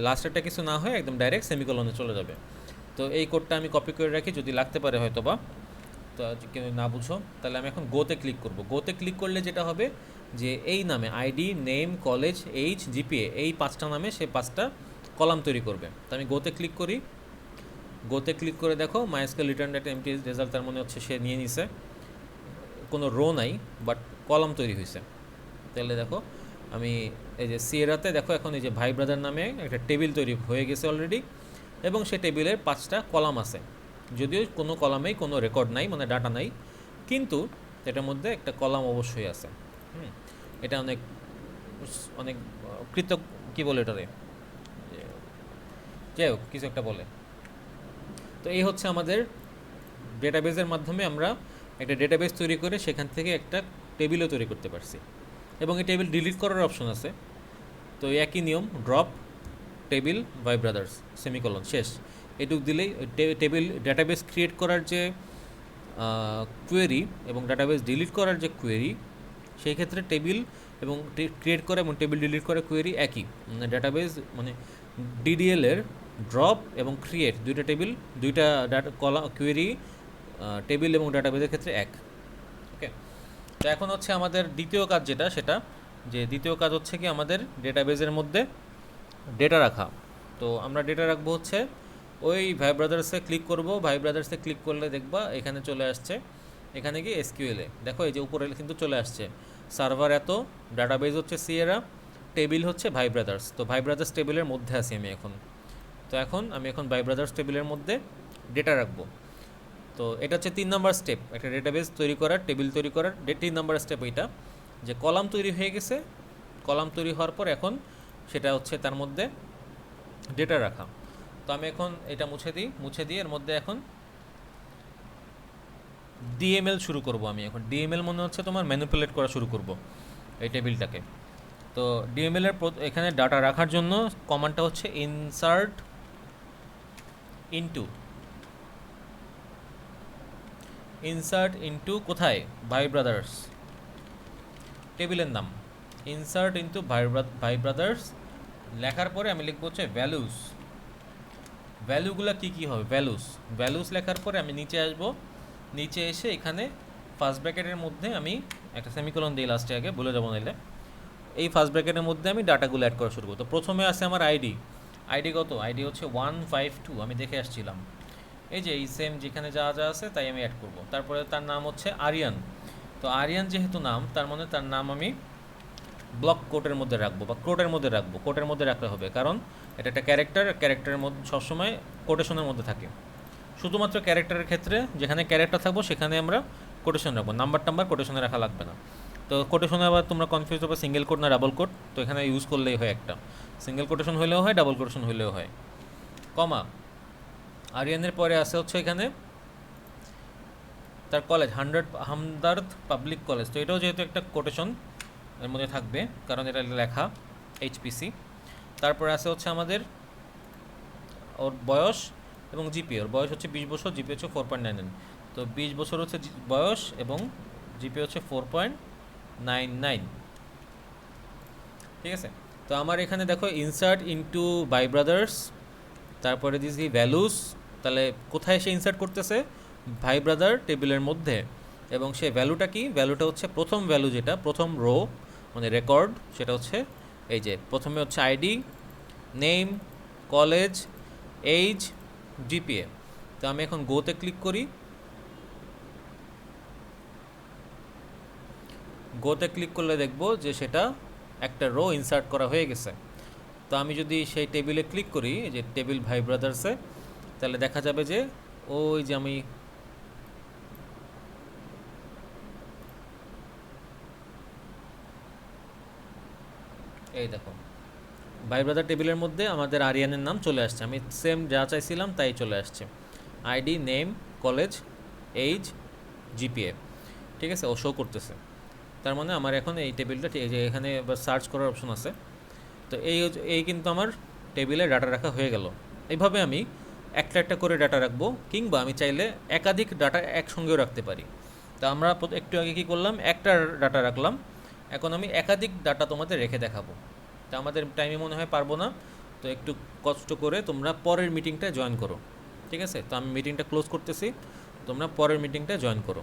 লাস্টেরটা কিছু না হয় একদম ডাইরেক্ট সেমিকলনে চলে যাবে। তো এই কোডটা আমি কপি করে রাখি, যদি লাগতে পারে হয়তো বা, তো কেউ না বুঝো তাহলে আমি এখন গোতে ক্লিক করব। গোতে ক্লিক করলে যেটা হবে যে এই নামে ID, name, college, H, GPA, এই 5টা নামে সে 5টা কলাম তৈরি করবে। তো আমি গোতে ক্লিক করি, গোতে ক্লিক করে দেখো মাইস্কেল রিটার্ন একটা এমটি রেজাল্ট, তার মানে হচ্ছে সে নিয়ে নিছে, কোনো রো নাই বাট কলাম তৈরি হয়েছে। তাহলে দেখো আমি এই যে সিয়েরাতে দেখো এখন এই যে ভাই ব্রাদার নামে একটা টেবিল তৈরি হয়ে গেছে অলরেডি, এবং সে টেবিলের 5টা কলাম আছে, যদিও কোনো কলামেই কোনো রেকর্ড নাই, মানে ডাটা নাই, কিন্তু এটার মধ্যে একটা কলাম অবশ্যই আছে। এটা অনেক অনেক কৃত কী বলে এটারে, যাই হোক কিছু একটা বলে। তো এই হচ্ছে আমাদের ডেটাবেজের মাধ্যমে আমরা একটা ডেটাবেস তৈরি করে সেখান থেকে একটা টেবিলও তৈরি করতে পারছি, এবং এই টেবিল ডিলিট করার অপশন আছে। তো একই নিয়ম, drop table by brothers semicolon, শেষ। এটুক দিলেই টেবিল ডেটাবেস ক্রিয়েট করার যে কোয়েরি এবং ডেটাবেস ডিলিট করার যে কোয়েরি, সেই ক্ষেত্রে টেবিল এবং ক্রিয়েট করা এবং টেবিল ডিলিট করা কোয়েরি একই, মানে ডেটাবেস মানে ডিডিএল এর ড্রপ এবং ক্রিয়েট দুইটা টেবিল, দুইটা ডাটা কোয়েরি টেবিল এবং ডাটাবেসের ক্ষেত্রে এক। ওকে, তো এখন হচ্ছে আমাদের দ্বিতীয় কাজ যেটা, সেটা যে দ্বিতীয় কাজ হচ্ছে কি আমাদের ডেটাবেসের মধ্যে ডেটা রাখা। তো আমরা ডেটা রাখবো হচ্ছে ওই ভাই ব্রাদার্সে ক্লিক করব, ভাই ব্রাদার্সে ক্লিক করলে দেখবা এখানে চলে আসছে, এখানে কি এসকিউএলে দেখো এই যে উপরে কিন্তু চলে আসছে সার্ভার এত, ডাটাবেস হচ্ছে সিয়েরা, টেবিল হচ্ছে ভাই ব্রাদার্স। তো ভাই ব্রাদার্স টেবিলের মধ্যে আছি আমি এখন। তো আমি এখন ভাই ব্রাদার্স টেবিলের মধ্যে ডেটা রাখবো। তো এটা হচ্ছে 3 নম্বর স্টেপ, একটা ডেটাবেস তৈরি করার, টেবিল তৈরি করার 3 নম্বর স্টেপ এইটা, যে কলাম তৈরি হয়ে গেছে, কলাম তৈরি হওয়ার পর এখন সেটা হচ্ছে তার মধ্যে ডেটা রাখা। তো আমি এখন এটা মুছে দিয়ে এর মধ্যে এখন ডিএমএল শুরু করব। আমি এখন ডিএমএল মনে হচ্ছে তোমার ম্যানিপুলেট করা শুরু করব এই টেবিলটাকে। তো ডিএমএল এর এখানে ডাটা রাখার জন্য কমান্ডটা হচ্ছে ইনসার্ট ইনটু কোথায়, ভাই ব্রাদার্স টেবিলের নাম, ইনসার্ট ইনটু ভাই ব্রাদার্স লেখার পরে আমি লিখবো হচ্ছে ভ্যালুস। ভ্যালুগুলো কী হবে, ভ্যালুস লেখার পরে আমি নিচে আসব, নিচে এসে এখানে ফার্স্ট ব্র্যাকেটের মধ্যে আমি একটা সেমিকোলন দিই লাস্টে, আগে বলে যাবো নাইলে। এই ফার্স্ট ব্র্যাকেটের মধ্যে আমি ডাটাগুলো অ্যাড করা শুরু করব। তো প্রথমে আছে আমার আইডি কত, আইডি হচ্ছে 152, আমি দেখে আসছিলাম, এই যে এই সেম যেখানে যা আছে তাই আমি অ্যাড করব। তারপরে তার নাম হচ্ছে আরিয়ান। তো আরিয়ান যেহেতু নাম, তার মানে তার নাম আমি ব্লক কোটের মধ্যে রাখবো বা কোটের মধ্যে রাখবো, কোটের মধ্যে রাখতে হবে, কারণ এটা একটা ক্যারেক্টারের মধ্যে সবসময় কোটেশনের মধ্যে থাকে। শুধুমাত্র ক্যারেক্টারের ক্ষেত্রে যেখানে ক্যারেক্টার থাকবো সেখানে আমরা কোটেশন রাখবো, নাম্বার কোটেশনে রাখা লাগবে না। তো কোটেশনে আবার তোমরা কনফিউজ হবে সিঙ্গেল কোট না ডাবল কোট, তো এখানে ইউজ করলেই হয় একটা, সিঙ্গেল কোটেশন হলেও হয়, ডাবল কোটেশন হলেও হয়। কমা, আরিয়ানের পরে আছে হচ্ছে এখানে তার কলেজ, হামদার্দ পাবলিক কলেজ। তো এটাও যেহেতু একটা কোটেশন এর মধ্যে থাকবে, কারণ এটা লেখা এইচপিসি। তারপরে আছে হচ্ছে আমাদের ওর বয়স এবং জিপিএ, ওর বয়স হচ্ছে 20 বছর, জিপিএ হচ্ছে 4.99। তো 20 বছর হচ্ছে বয়স এবং জিপিএ হচ্ছে 4.99, ঠিক আছে। তো আমার এখানে দেখো ইনসার্ট ইনটু ভাই ব্রাদার্স, তারপরে দিয়েছি ভ্যালুস, তাহলে কোথায় সে ইনসার্ট করতেছে, ভাই ব্রাদার টেবিলের মধ্যে, এবং সে ভ্যালুটা কি, ভ্যালুটা হচ্ছে প্রথম ভ্যালু যেটা প্রথম রো মানে রেকর্ড, সেটা হচ্ছে এই যে প্রথমে হচ্ছে ID, name, college, age, GPA. তো আমি এখন গোতে ক্লিক করি, গোতে ক্লিক করলে দেখবো যে সেটা একটা রো ইনসার্ট করা হয়ে গেছে। তো আমি যদি সেই টেবিলে ক্লিক করি, যে টেবিল ভাই ব্রাদার্সে, তাহলে দেখা যাবে যে ওই যে আমি এই দেখো ভাই ব্রাদার টেবিলের মধ্যে আমাদের আরিয়ানের নাম চলে আসছে, আমি সেম যা চাইছিলাম তাই চলে আসছে, ID, name, college, age, GPA, ঠিক আছে, ও শো করতেছে। তার মানে আমার এখন এই টেবিলটা ঠিক, যে এখানে এবার সার্চ করার অপশন আছে। তো এই কিন্তু আমার টেবিলে ডাটা রাখা হয়ে গেল। এইভাবে আমি একটা করে ডাটা রাখবো, কিংবা আমি চাইলে একাধিক ডাটা একসঙ্গেও রাখতে পারি। তা আমরা একটু আগে কী করলাম, একটা ডাটা রাখলাম, এখন আমি একাধিক ডাটা তোমাদের রেখে দেখাবো। তা আমাদের টাইমে মনে হয় পারবো না, তো একটু কষ্ট করে তোমরা পরের মিটিংটা জয়েন করো, ঠিক আছে। তো আমি মিটিংটা ক্লোজ করতেছি, তোমরা পরের মিটিংটা জয়েন করো।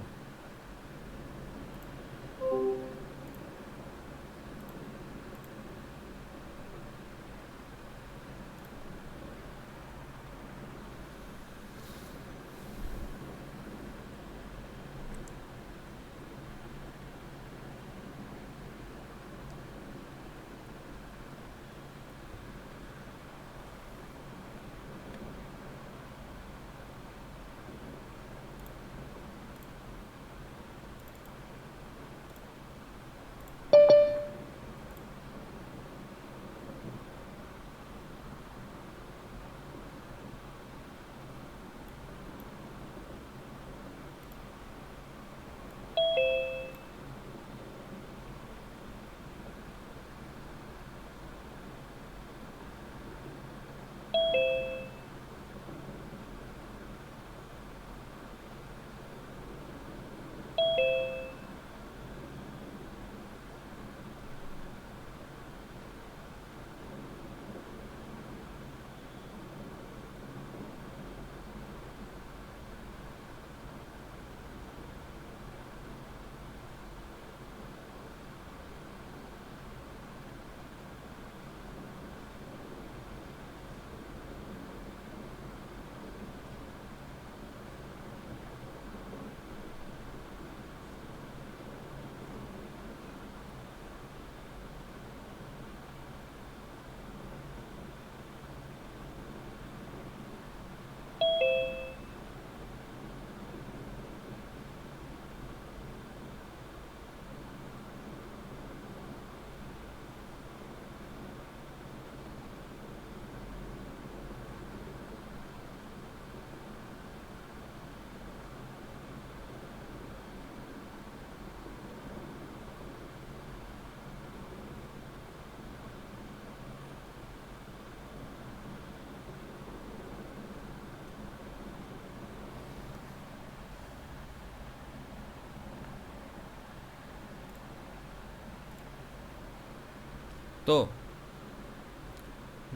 তো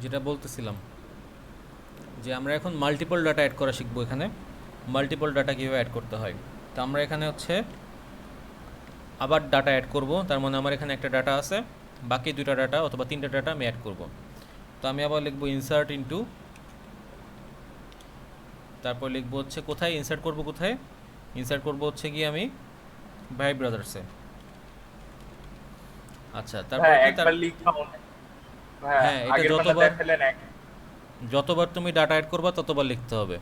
যেটা বলতেছিলাম যে আমরা এখন মাল্টিপল ডাটা অ্যাড করা শিখবো। এখানে মাল্টিপল ডাটা কীভাবে অ্যাড করতে হয়। তো আমরা এখানে হচ্ছে আবার ডাটা অ্যাড করব, তার মানে আমার এখানে একটা ডাটা আছে, বাকি দুইটা ডাটা অথবা তিনটা ডাটা আমি অ্যাড করব। তো আমি আবার লিখব ইনসার্ট ইনটু, তারপর লিখব হচ্ছে কোথায় ইনসার্ট করব, কোথায় ইনসার্ট করব হচ্ছে কি আমি ভাই ব্রাদার্সে। আচ্ছা, তারপর হ্যাঁ কি একবার লিখা অনেক। হ্যাঁ হ্যাঁ, এটা আগের বার দেখালেন এক। যতবার তুমি ডাটা অ্যাড করবা ততবার লিখতে হবে।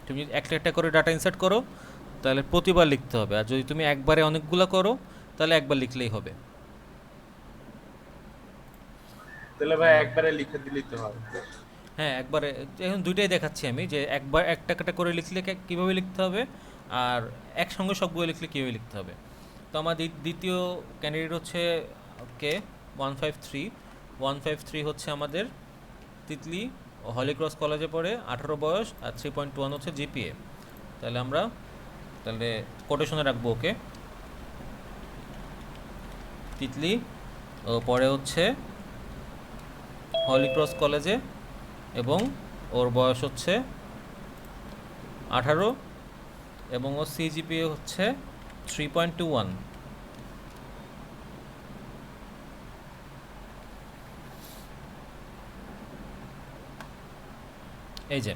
তুমি যদি একটা একটা করে ডাটা ইনসার্ট করো তাহলে প্রতিবার লিখতে হবে, আর যদি তুমি একবারে অনেকগুলো করো তাহলে একবার লিখলেই হবে। তাহলে ভাই একবারে লিখে দিলেই তো হয়। হ্যাঁ, একবারে। এখন দুইটাই দেখাচ্ছি আমি, যে একবার একটা একটা করে লিখলে কীভাবে লিখতে হবে, আর একসঙ্গে সবগুলো লিখলে কীভাবে লিখতে হবে। তো আমার দ্বিতীয় ক্যান্ডিডেট হচ্ছে কে 153 হচ্ছে আমাদের তিতলি, হলিক্রস কলেজে পড়ে, 18 বয়স, আর 3.1 হচ্ছে জিপিএ। তাহলে আমরা কোটেশনে রাখবো ওকে, তিতলি, ও পরে হচ্ছে হলিক্রস কলেজে, এবং ওর বয়স হচ্ছে 18, এবং ওর সিজিপিএ হচ্ছে 3.21। এই যে,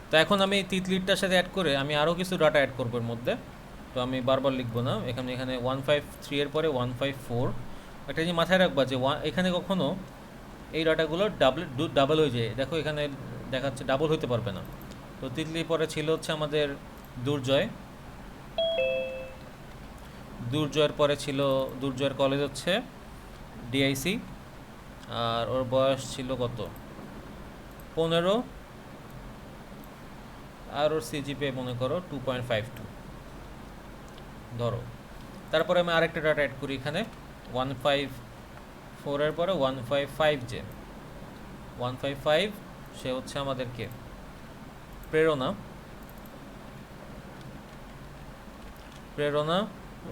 তো এখন আমি তিতলিটার সাথে অ্যাড করে আমি আরও কিছু ডাটা অ্যাড করবো এর মধ্যে। তো আমি বারবার লিখবো না, এখানে 153 এর পরে 154। একটা জিনিস মাথায় রাখবা যে এখানে কখনো এই ডাটাগুলো ডাবল হয়ে যায়। দেখো এখানে দেখাচ্ছে ডাবল হতে পারবে না। তো তিতলি পরে ছিল হচ্ছে আমাদের দুর্জয়ের পরে ছিল দুর্জয়ের কলেজ হচ্ছে ডিআইসি, আর ওর বয়স ছিল কত 15, আর ওর সিজিপিএ মনে করো 2.52 ধরো। তারপরে আমি আরেকটা ডাটা অ্যাড করি এখানে 154 এর পরে 155, যে 155 সে হচ্ছে আমাদেরকে প্রেরণা,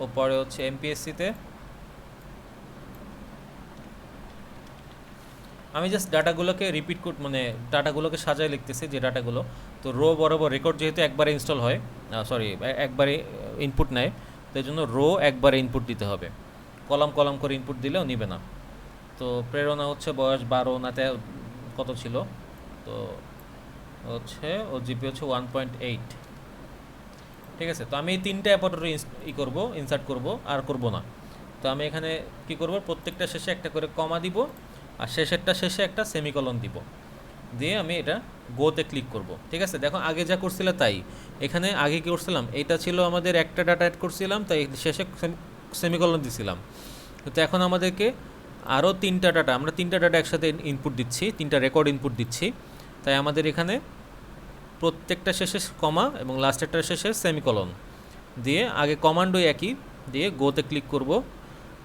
ও পরে হচ্ছে এমপিএসসিতে। আমি জাস্ট ডাটাগুলোকে মানে ডাটাগুলোকে সাজায় লিখতেছি যে ডাটাগুলো। তো রো বরাবর রেকর্ড যেহেতু একবারে ইনস্টল হয়, একবারে ইনপুট নেয়, তাই জন্য রো একবারে ইনপুট দিতে হবে, কলাম করে ইনপুট দিলেও নিবে না। তো প্রেরণা হচ্ছে বয়স 12 না কত ছিল, তো হচ্ছে ও জিপি হচ্ছে 1.8। ঠিক আছে, তো আমি এই তিনটা অ্যাপারেটর ইনসার্ট করব, আর করব না। তো আমি এখানে কি করব, প্রত্যেকটা শেষে একটা করে কমা দিব, আর শেষে একটা সেমিকলন দিব, দিয়ে আমি এটা গোতে ক্লিক করব। ঠিক আছে, দেখো আগে যা করছিলাম তাই। এখানে আগে কি করছিলাম, এটা ছিল আমাদের একটা ডাটা অ্যাড করছিলাম, তাই শেষে সেমিকলন দিছিলাম। তো এখন আমাদেরকে আরও আমরা তিনটা ডাটা একসাথে ইনপুট দিচ্ছি, তিনটা রেকর্ড ইনপুট দিচ্ছি। তাই আমাদের এখানে প্রত্যেকটা শেষে কমা এবং লাস্টেরটার শেষে সেমিকলন দিয়ে, আগে কমান্ডও একই দিয়ে গোতে ক্লিক করব।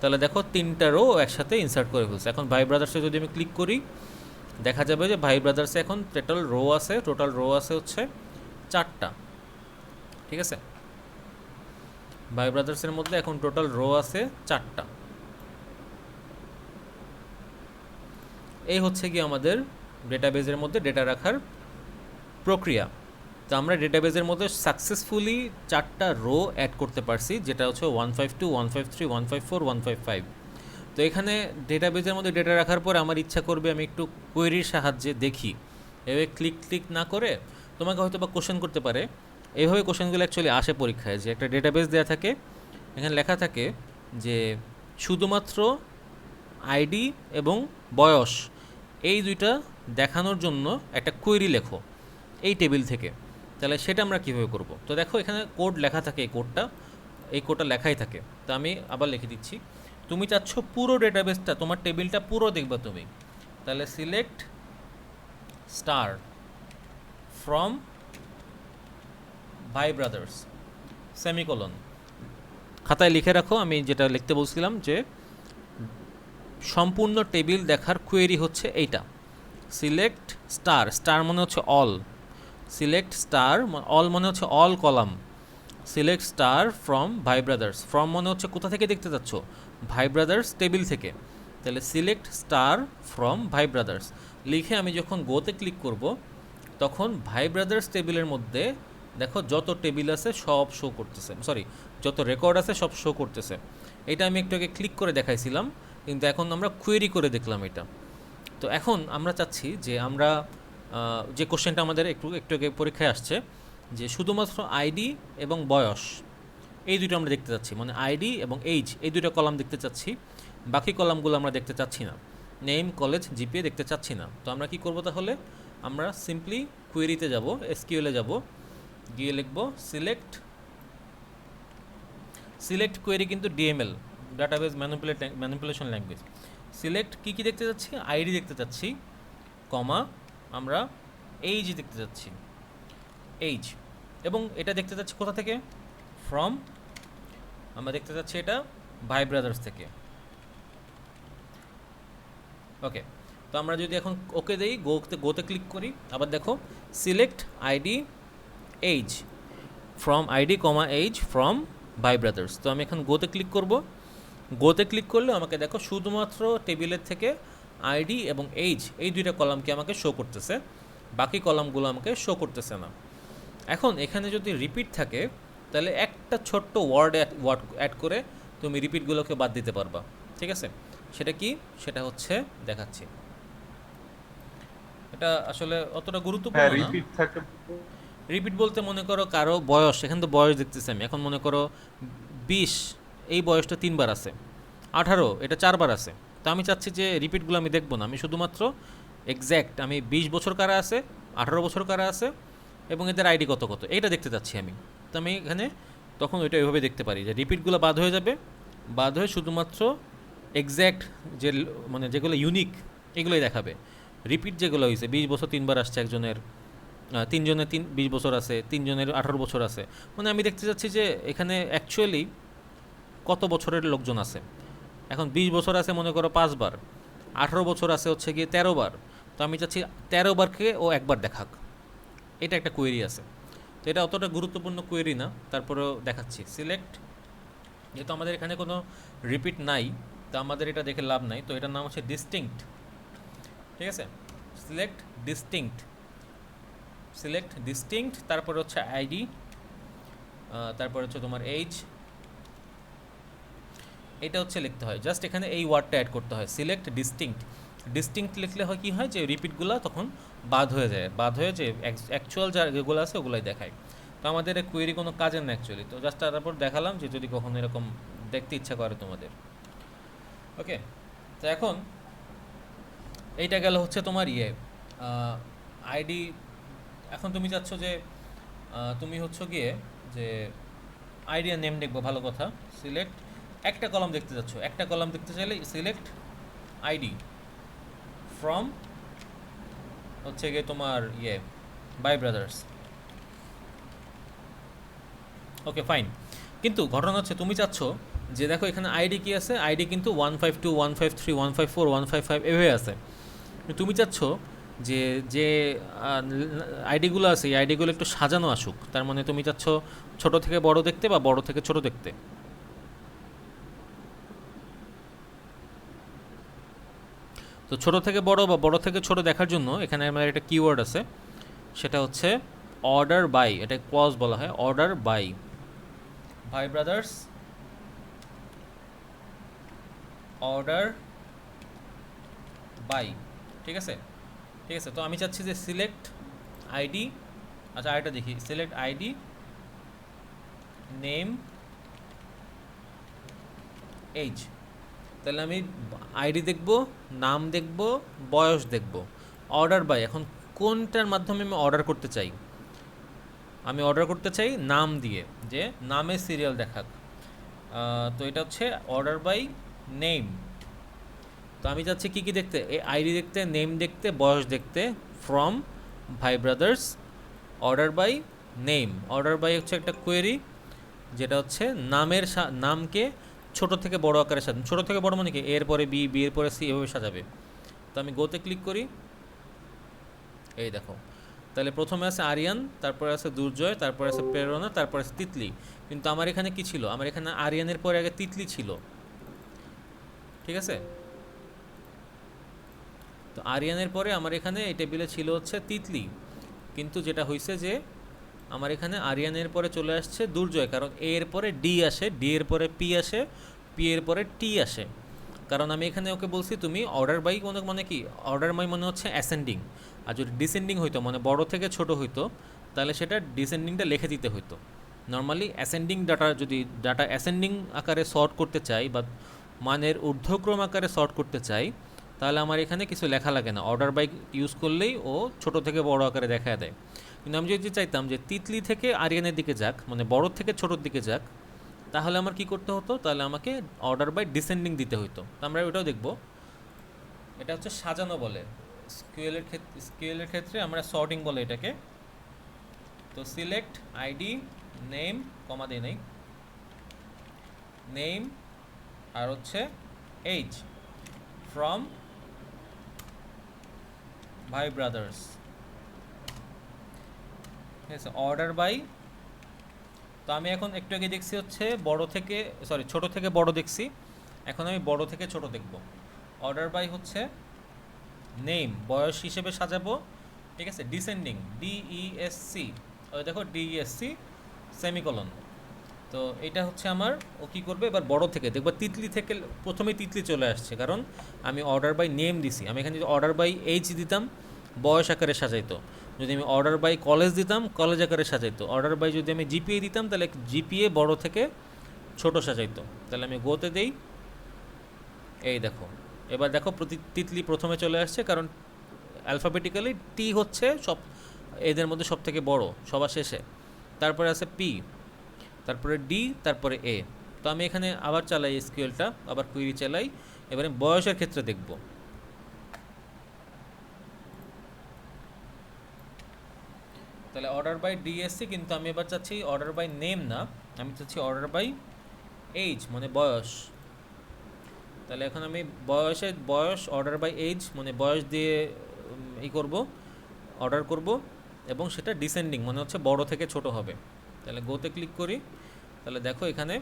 তাহলে দেখো তিনটা রো একসাথে ইনসার্ট করে ফেলছে। এখন ভাই ব্রাদার্সে যদি আমি ক্লিক করি, দেখা যাবে যে ভাই ব্রাদার্সে এখন টোটাল রো আছে হচ্ছে 4টা। ঠিক আছে, ভাই ব্রাদার্সের মধ্যে এখন টোটাল রো আছে 4টা। এই হচ্ছে কি আমাদের ডেটাবেজের মধ্যে ডেটা রাখার প্রক্রিয়া। তো আমরা ডেটাবেজের মধ্যে সাকসেসফুলি 4টা রো অ্যাড করতে পারছি, যেটা হচ্ছে 152, 153, 154, 155। তো এখানে ডেটাবেজের মধ্যে ডেটা রাখার পর আমার ইচ্ছা করবে আমি একটু কোয়েরির সাহায্যে দেখি। এভাবে ক্লিক না করে তোমাকে হয়তো বা কোশ্চেন করতে পারে। এইভাবে কোশ্চেনগুলো অ্যাকচুয়ালি আসে পরীক্ষায়, যে একটা ডেটাবেজ দেওয়া থাকে, এখানে লেখা থাকে যে শুধুমাত্র আইডি এবং বয়স এই দুইটা দেখানোর জন্য একটা কোয়েরি লেখো এই টেবিল থেকে। তাহলে সেটা আমরা কীভাবে করব? তো দেখো এখানে কোড লেখা থাকে, এই কোডটা লেখাই থাকে। তো আমি আবার লিখে দিচ্ছি, তুমি চাচ্ছ পুরো ডেটাবেসটা, তোমার টেবিলটা পুরো দেখবা তুমি, তাহলে সিলেক্ট স্টার ফ্রম ভাই ব্রাদার্স সেমিকলন। খাতায় লিখে রাখো, আমি যেটা লিখতে বলছিলাম যে সম্পূর্ণ টেবিল দেখার কোয়েরি হচ্ছে এইটা, সিলেক্ট স্টার মানে হচ্ছে অল, সিলেক্ট স্টার অল মানে হচ্ছে all column, select star from ভাই ব্রাদার্স। ফ্রম মানে হচ্ছে কোথা থেকে দেখতে চাচ্ছ, ভাই ব্রাদার্স টেবিল থেকে। তাহলে সিলেক্ট স্টার ফ্রম ভাই ব্রাদার্স লিখে আমি যখন গোতে ক্লিক করব তখন ভাই ব্রাদার্স টেবিলের মধ্যে দেখো যত টেবিল আছে সব শো করতেছে, সরি যত রেকর্ড আছে সব শো করতেছে। এটা আমি একটু আগে ক্লিক করে দেখাইছিলাম, কিন্তু এখন আমরা কোয়েরি করে দেখলাম এটা। তো এখন আমরা চাচ্ছি যে আমরা যে কোশ্চেনটা আমাদের একটু আগে পরীক্ষায় আসছে, যে শুধুমাত্র আইডি এবং বয়স এই দুটো আমরা দেখতে চাচ্ছি, মানে আইডি এবং এইজ এই দুটো কলাম দেখতে চাচ্ছি, বাকি কলামগুলো আমরা দেখতে চাচ্ছি না, নেম, কলেজ, জিপিএ দেখতে চাচ্ছি না। তো আমরা কি করব তাহলে, আমরা সিম্পলি কোয়েরিতে যাব, এসকিউএলে যাব, গিয়ে লিখব সিলেক্ট কোয়েরি, কিন্তু DML database manipulation language. Select কী কী দেখতে চাচ্ছি, আইডি দেখতে চাচ্ছি, কমা আমরা এইজ দেখতে চাচ্ছি, এইজ, এবং এটা দেখতে চাচ্ছি কোথা থেকে, ফ্রম, আমরা দেখতে চাচ্ছি এটা ভাই ব্রাদার্স থেকে। ওকে, তো আমরা যদি এখন ওকে দেই, গোতে ক্লিক করি, আবার দেখো select ID age from ID comma age from ভাই ব্রাদার্স। তো আমি এখন গোতে ক্লিক করব, গোতে ক্লিক করলে আমাকে দেখো শুধুমাত্র টেবিলের থেকে আইডি এবং এইজ এই দুইটা কলামকে আমাকে শো করতেছে, বাকি কলামগুলো আমাকে শো করতেছে না। এখন এখানে যদি রিপিট থাকে তাহলে একটা ছোট্ট ওয়ার্ড অ্যাড করে তুমি রিপিটগুলোকে বাদ দিতে পারবা, ঠিক আছে? সেটা কি, সেটা হচ্ছে দেখাচ্ছি। এটা আসলে অতটা গুরুত্বপূর্ণ হ্যাঁ না। রিপিট থাকে। রিপিট বলতে মনে করো কারো বয়স, এখানে তো বয়স দেখতেছি আমি, এখন মনে করো 20 এই বয়সটা 3 বার আছে, 18 এটা 4 বার আছে। তো আমি চাচ্ছি যে রিপিটগুলো আমি দেখবো না, আমি শুধুমাত্র এক্স্যাক্ট আমি 20 বছর কারা আছে, 18 বছর কারা আছে এবং এদের আইডি কত কত এইটা দেখতে চাচ্ছি আমি। তো আমি এখানে তখন ওইটা এভাবে দেখতে পারি যে রিপিটগুলো বাদ হয়ে যাবে, বাদ হয়ে শুধুমাত্র এক্স্যাক্ট যে মানে যেগুলো ইউনিক এগুলোই দেখাবে। রিপিট যেগুলো হয়েছে 20 বছর 3 বার আসছে একজনের, 3 জনের 20 বছর আছে, 3 জনের 18 বছর আছে, মানে আমি দেখতে চাচ্ছি যে এখানে অ্যাকচুয়ালি কত বছরের লোকজন আছে। এখন 20 বছর আছে মনে করো 5 বার, 18 বছর আছে হচ্ছে গিয়ে 13 বার, তো আমি চাচ্ছি 13 বারকে ও একবার দেখাক, এটা একটা কোয়েরি আছে। তো এটা অতটা গুরুত্বপূর্ণ কোয়েরি না, তারপরেও দেখাচ্ছি। সিলেক্ট, যেহেতু আমাদের এখানে কোনো রিপিট নাই তো আমাদের এটা দেখে লাভ নাই, তো এটার নাম হচ্ছে ডিস্টিংক্ট, ঠিক আছে? সিলেক্ট ডিস্টিংক্ট, তারপরে হচ্ছে আইডি, তারপরে হচ্ছে তোমার এইজ, এটা হচ্ছে লিখতে হয়। জাস্ট এখানে এই ওয়ার্ডটা অ্যাড করতে হয়, সিলেক্ট ডিস্টিংক্ট লিখলে হয় কি হয় যে রিপিটগুলো তখন বাদ হয়ে যায়, বাদ হয়ে যে অ্যাকচুয়াল যেগুলো আছে ওগুলাই দেখায়। তো আমাদের কোয়েরি কোনো কাজের না অ্যাকচুয়ালি, তো জাস্ট তারপর দেখালাম যে যদি কখনো এরকম দেখতে ইচ্ছা করে তোমাদের। ওকে, তো এখন এইটা গেল হচ্ছে তোমার আইডি। এখন তুমি চাচ্ছ যে তুমি হচ্ছে গিয়ে যে আইডি আর নেম দেখবো, ভালো কথা। সিলেক্ট একটা কলাম দেখতে যাচ্ছ, একটা কলাম দেখতে চাইলে সিলেক্ট আইডি ফ্রম হচ্ছে গিয়ে তোমার বাই ব্রাদার্স। ওকে ফাইন, কিন্তু ঘটনা হচ্ছে তুমি চাচ্ছ যে দেখো এখানে আইডি কি আছে, আইডি কিন্তু 152, 153, 154, 155 এভাবে আছে। তুমি চাচ্ছ যে যে আইডিগুলো আছে এই আইডিগুলো একটু সাজানো আসুক, তার মানে তুমি চাচ্ছ ছোট থেকে বড় দেখতে বা বড় থেকে ছোট দেখতে। তো ছোট থেকে বড় বা বড় থেকে ছোট দেখার জন্য এখানে আমার একটা কিওয়ার্ড আছে, সেটা হচ্ছে অর্ডার বাই, এটা ক্লজ বলা হয়, অর্ডার বাই ভাই ব্রাদার্স, অর্ডার বাই, ঠিক আছে? ঠিক আছে, তো আমি চাচ্ছি যে সিলেক্ট আইডি, আচ্ছা আরেকটা দেখি, সিলেক্ট আইডি নেম এইজ। তাহলে আমি আইডি দেখব, নাম দেখব, বয়স দেখব, অর্ডার বাই। এখন কোনটার মাধ্যমে আমি অর্ডার করতে চাই, আমি অর্ডার করতে চাই নাম দিয়ে, যে নামে সিরিয়াল দেখাক। তো এটা হচ্ছে অর্ডার বাই নেম। তো আমি চাচ্ছি কী কী দেখতে, এই আইডি দেখতে, নেম দেখতে, বয়স দেখতে, ফ্রম ভাই brothers, order by name. Order by হচ্ছে একটা কোয়েরি যেটা হচ্ছে নামের নামকে ছোট থেকে বড় আকারে সাজানো। ছোট থেকে বড় মানে কি, এর পরে বি, বি এর পরে সি, এভাবে সাজাবে। তো আমি গোতে ক্লিক করি, এই দেখো, তাহলে প্রথমে আছে আরিয়ান, তারপরে আছে দুর্জয়, তারপরে আছে প্রেরণা, তারপরে আছে তিতলি। কিন্তু আমার এখানে কি ছিল, আমার এখানে আরিয়ানের পরে আগে তিতলি ছিল, ঠিক আছে? তো আরিয়ানের পরে আমার এখানে এই টেবিলে ছিল হচ্ছে তিতলি, কিন্তু যেটা হয়েছে যে আমার এখানে আরিয়ানের পরে চলে আসছে দুর্জয়, কারণ এ এর পরে ডি আসে, ডি এর পরে পি আসে, পি এর পরে টি আসে। কারণ আমি এখানে ওকে বলছি তুমি অর্ডার বাই কোনো মানে কি অর্ডার বাই মানে হচ্ছে অ্যাসেন্ডিং, আর যদি ডিসেন্ডিং হইতো মানে বড় থেকে ছোট হইতো তাহলে সেটা ডিসেন্ডিংটা লিখে দিতে হইতো। নর্মালি অ্যাসেন্ডিং ডাটা যদি ডাটা অ্যাসেন্ডিং আকারে সর্ট করতে চাই বা মানের ঊর্ধ্বক্রম আকারে সর্ট করতে চাই তাহলে আমার এখানে কিছু লেখা লাগে না, অর্ডার বাই ইউজ করলেই ও ছোট থেকে বড় আকারে দেখা দেয়। কিন্তু আমি যদি চাইতাম যে তিতলি থেকে আরিয়ানের দিকে যাক মানে বড় থেকে ছোটোর দিকে যাক, তাহলে আমার কি করতে হতো, তাহলে আমাকে অর্ডার বাই ডিসেন্ডিং দিতে হতো। তো আমরা ওটাও দেখব। এটা হচ্ছে সাজানো বলে, স্কিউএলের ক্ষেত্রে আমরা সর্টিং বলে এটাকে। তো সিলেক্ট আইডি নেম কমা দিয়ে নেই, নেম আর হচ্ছে এইজ ফ্রম ভাই ব্রাদার্স, ঠিক আছে, অর্ডার বাই। তো আমি এখন একটু আগে দেখছি হচ্ছে বড় থেকে ছোট থেকে বড় দেখছি, এখন আমি বড় থেকে ছোট দেখব। অর্ডার বাই হচ্ছে নেম বয়স হিসেবে সাজাবো, ঠিক আছে, ডিসেন্ডিং ডিইএসসি, ওই দেখো ডিইএসসি সেমিকলন। তো এটা হচ্ছে আমার ও কী করবে এবার বড় থেকে দেখবো, তিতলি থেকে প্রথমেই তিতলি চলে আসছে কারণ আমি অর্ডার বাই নেম দিছি। আমি এখানে যদি অর্ডার বাই এইচ দিতাম বয়স আকারে সাজাইতো, যদি আমি অর্ডার বাই কলেজ দিতাম কলেজ আকারে সাজাইতো, অর্ডার বাই যদি আমি জিপিএ দিতাম তাহলে জিপিএ বড় থেকে ছোট সাজাইতো। তাহলে আমি গোতে দেই, এই দেখো এবার দেখো তিতলি প্রথমে চলে আসছে কারণ অ্যালফাবেটিক্যালি টি হচ্ছে সব এদের মধ্যে সব থেকে বড় সবার শেষে, তারপরে আছে পি, তারপরে ডি, তারপরে এ। তো আমি এখানে আবার চালাই এসকিউএলটা, আবার কুইরি চালাই, এবারে বয়সের ক্ষেত্রে দেখব। তাহলে অর্ডার বাই ডিএসসি, কিন্তু আমি এবার চাচ্ছি অর্ডার বাই নেম না, আমি চাচ্ছি অর্ডার বাই এইজ মানে বয়স। তাহলে এখন আমি বয়স অর্ডার বাই এইজ মানে বয়স দিয়ে করব, অর্ডার করব, এবং সেটা ডিসেন্ডিং মানে হচ্ছে বড় থেকে ছোট হবে। তাহলে গোতে ক্লিক করি, তাহলে দেখো এখানে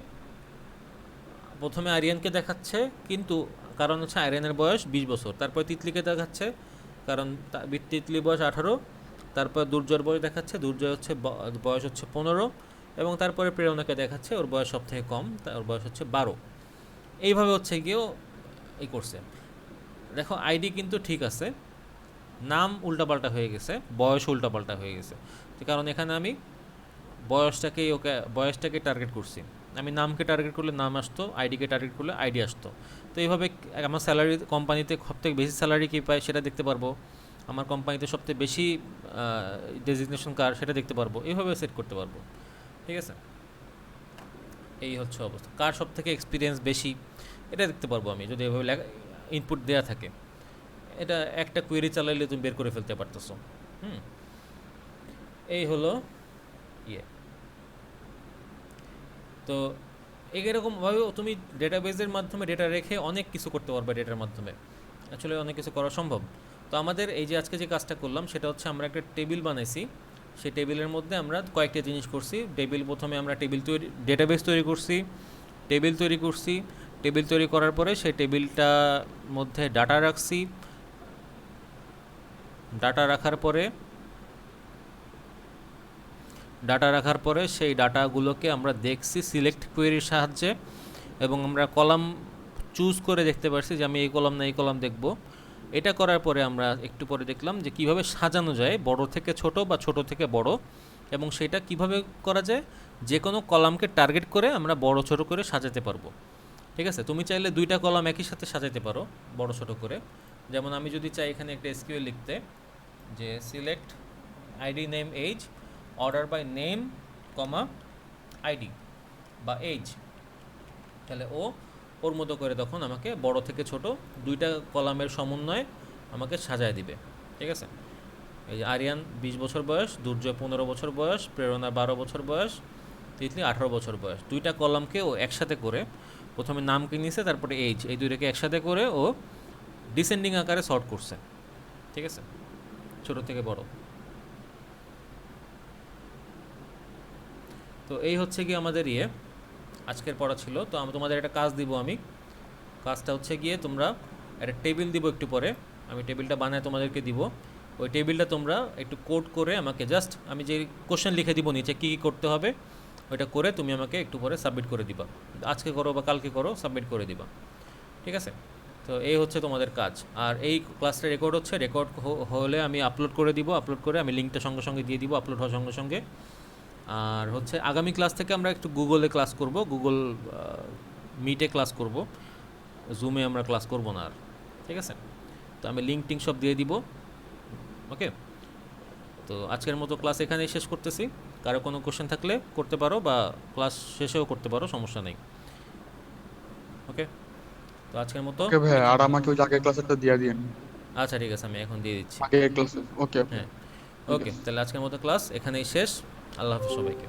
প্রথমে আরিয়ানকে দেখাচ্ছে, কিন্তু কারণ হচ্ছে আরিয়ানের বয়স 20 বছর, তারপর তিতলিকে দেখাচ্ছে কারণ তিতলির বয়স 18, তারপর দুর্জয়ের বয়স দেখাচ্ছে, দুর্জয় হচ্ছে বয়স হচ্ছে 15, এবং তারপরে প্রেরণাকে দেখাচ্ছে ওর বয়স সব থেকে কম, ওর বয়স হচ্ছে 12। এইভাবে হচ্ছে গিয়েও এই করছে। দেখো আইডি কিন্তু ঠিক আছে, নাম উল্টাপাল্টা হয়ে গেছে, বয়স উল্টাপাল্টা হয়ে গেছে, কারণ এখানে আমি বয়সটাকে টার্গেট করছি। আমি নামকে টার্গেট করলে নাম আসতো, আইডিকে টার্গেট করলে আইডি আসতো। তো এইভাবে আমার স্যালারি কোম্পানিতে সবথেকে বেশি স্যালারি কী পায় সেটা দেখতে পারবো, আমার কোম্পানিতে সবথেকে বেশি ডেজিগনেশন কার সেটা দেখতে পারবো, এইভাবে সেট করতে পারবো, ঠিক আছে। এই হচ্ছে অবস্থা, কার সব থেকে এক্সপিরিয়েন্স বেশি এটা দেখতে পারবো আমি যদি এভাবে ইনপুট দেওয়া থাকে। এটা একটা কোয়েরি চালাইলে তুমি বের করে ফেলতে পারতেছো। এই হলো তো এরকমভাবেও তুমি ডেটাবেজের মাধ্যমে ডেটা রেখে অনেক কিছু করতে পারবে, ডেটার মাধ্যমে আসলে অনেক কিছু করা সম্ভব। তো আমাদের এই যে আজকে যে কাজটা করলাম সেটা হচ্ছে আমরা একটা টেবিল বানাইছি, সেই টেবিলের মধ্যে আমরা কয়েকটা জিনিস করছি। প্রথমে আমরা ডেটাবেস তৈরি করছি, টেবিল তৈরি করার পরে সেই টেবিলটার মধ্যে ডাটা রাখছি, ডাটা রাখার পরে সেই ডাটাগুলোকে আমরা দেখছি সিলেক্ট কোয়েরির সাহায্যে, এবং আমরা কলাম চুজ করে দেখতে পারছি যে আমি এই কলাম না এই কলাম দেখব। এটা করার পরে আমরা একটু পরে দেখলাম যে কিভাবে সাজানো যায় বড় থেকে ছোট বা ছোট থেকে বড়, এবং সেটা কিভাবে করা যায় যে কোনো কলামকে টার্গেট করে আমরা বড় ছোট করে সাজাতে পারবো, ঠিক আছে। তুমি চাইলে দুইটা কলাম একই সাথে সাজাতে পারো বড় ছোট করে। যেমন আমি যদি চাই এখানে একটা এসকিউএল লিখতে যে select ID name age order by name comma ID বা এইজ, তাহলে ওর মতো করে তখন আমাকে বড় থেকে ছোট দুইটা কলামের সমন্বয়ে আমাকে সাজায় দিবে, ঠিক আছে। এই যে আরিয়ান 20 বছর বয়স, দুর্জয় 15 বছর বয়স, প্রেরণা 12 বছর বয়স, তিতলি 18 বছর বয়স, দুইটা কলামকে ও একসাথে করে প্রথমে নামকে নিয়েছে তারপরে এইজ, এই দুইটাকে একসাথে করে ও ডিসেন্ডিং আকারে সর্ট করছে, ঠিক আছে, ছোট থেকে বড়। তো এই হচ্ছে কি আমাদের আজকের পড়া ছিল। তো তোমাদের একটা কাজ দিব আমি, কাজটা হচ্ছে গিয়ে তোমরা একটা টেবিল দিব একটু পরে, আমি টেবিলটা বানায় তোমাদেরকে দিব। ওই টেবিলটা তোমরা একটু কোড করে আমাকে জাস্ট আমি যে কোশ্চেন লিখে দিব নিচে কী কী করতে হবে ওইটা করে তুমি আমাকে একটু পরে সাবমিট করে দিবা, আজকে করো বা কালকে করো, সাবমিট করে দিবা, ঠিক আছে? তো এই হচ্ছে তোমাদের কাজ। আর এই ক্লাসটা রেকর্ড হচ্ছে, রেকর্ড হলে আমি আপলোড করে দিব, আপলোড করে আমি লিঙ্কটা সঙ্গে সঙ্গে দিয়ে দিব আপলোড হওয়ার সঙ্গে সঙ্গে। আর হচ্ছে আগামী ক্লাস থেকে আমরা একটু গুগলে ক্লাস করব, গুগল মিটে ক্লাস করব, জুমে আমরা ক্লাস করব না আর, ঠিক আছে? তো আমি লিঙ্ক টিঙ্ক সব দিয়ে দিব, ওকে? তো আজকের মতো ক্লাস এখানেই শেষ করতেছি। কারো কোনো কোশ্চেন থাকলে করতে পারো বা ক্লাস শেষেও করতে পারো, সমস্যা নেই, ওকে? তো আজকের মতো ওকে ভাই, আর আমাকে ওই আগের ক্লাসেরটা দিয়ে দিন, আচ্ছা ঠিক আছে, আমি এখন দিয়ে দিচ্ছি। আগের ক্লাসে। ওকে হ্যাঁ ঠিক ওকে, আছে। তাহলে আজকের মতো ক্লাস এখানেই শেষ। আল্লাহ হাফিজ সবাইকে।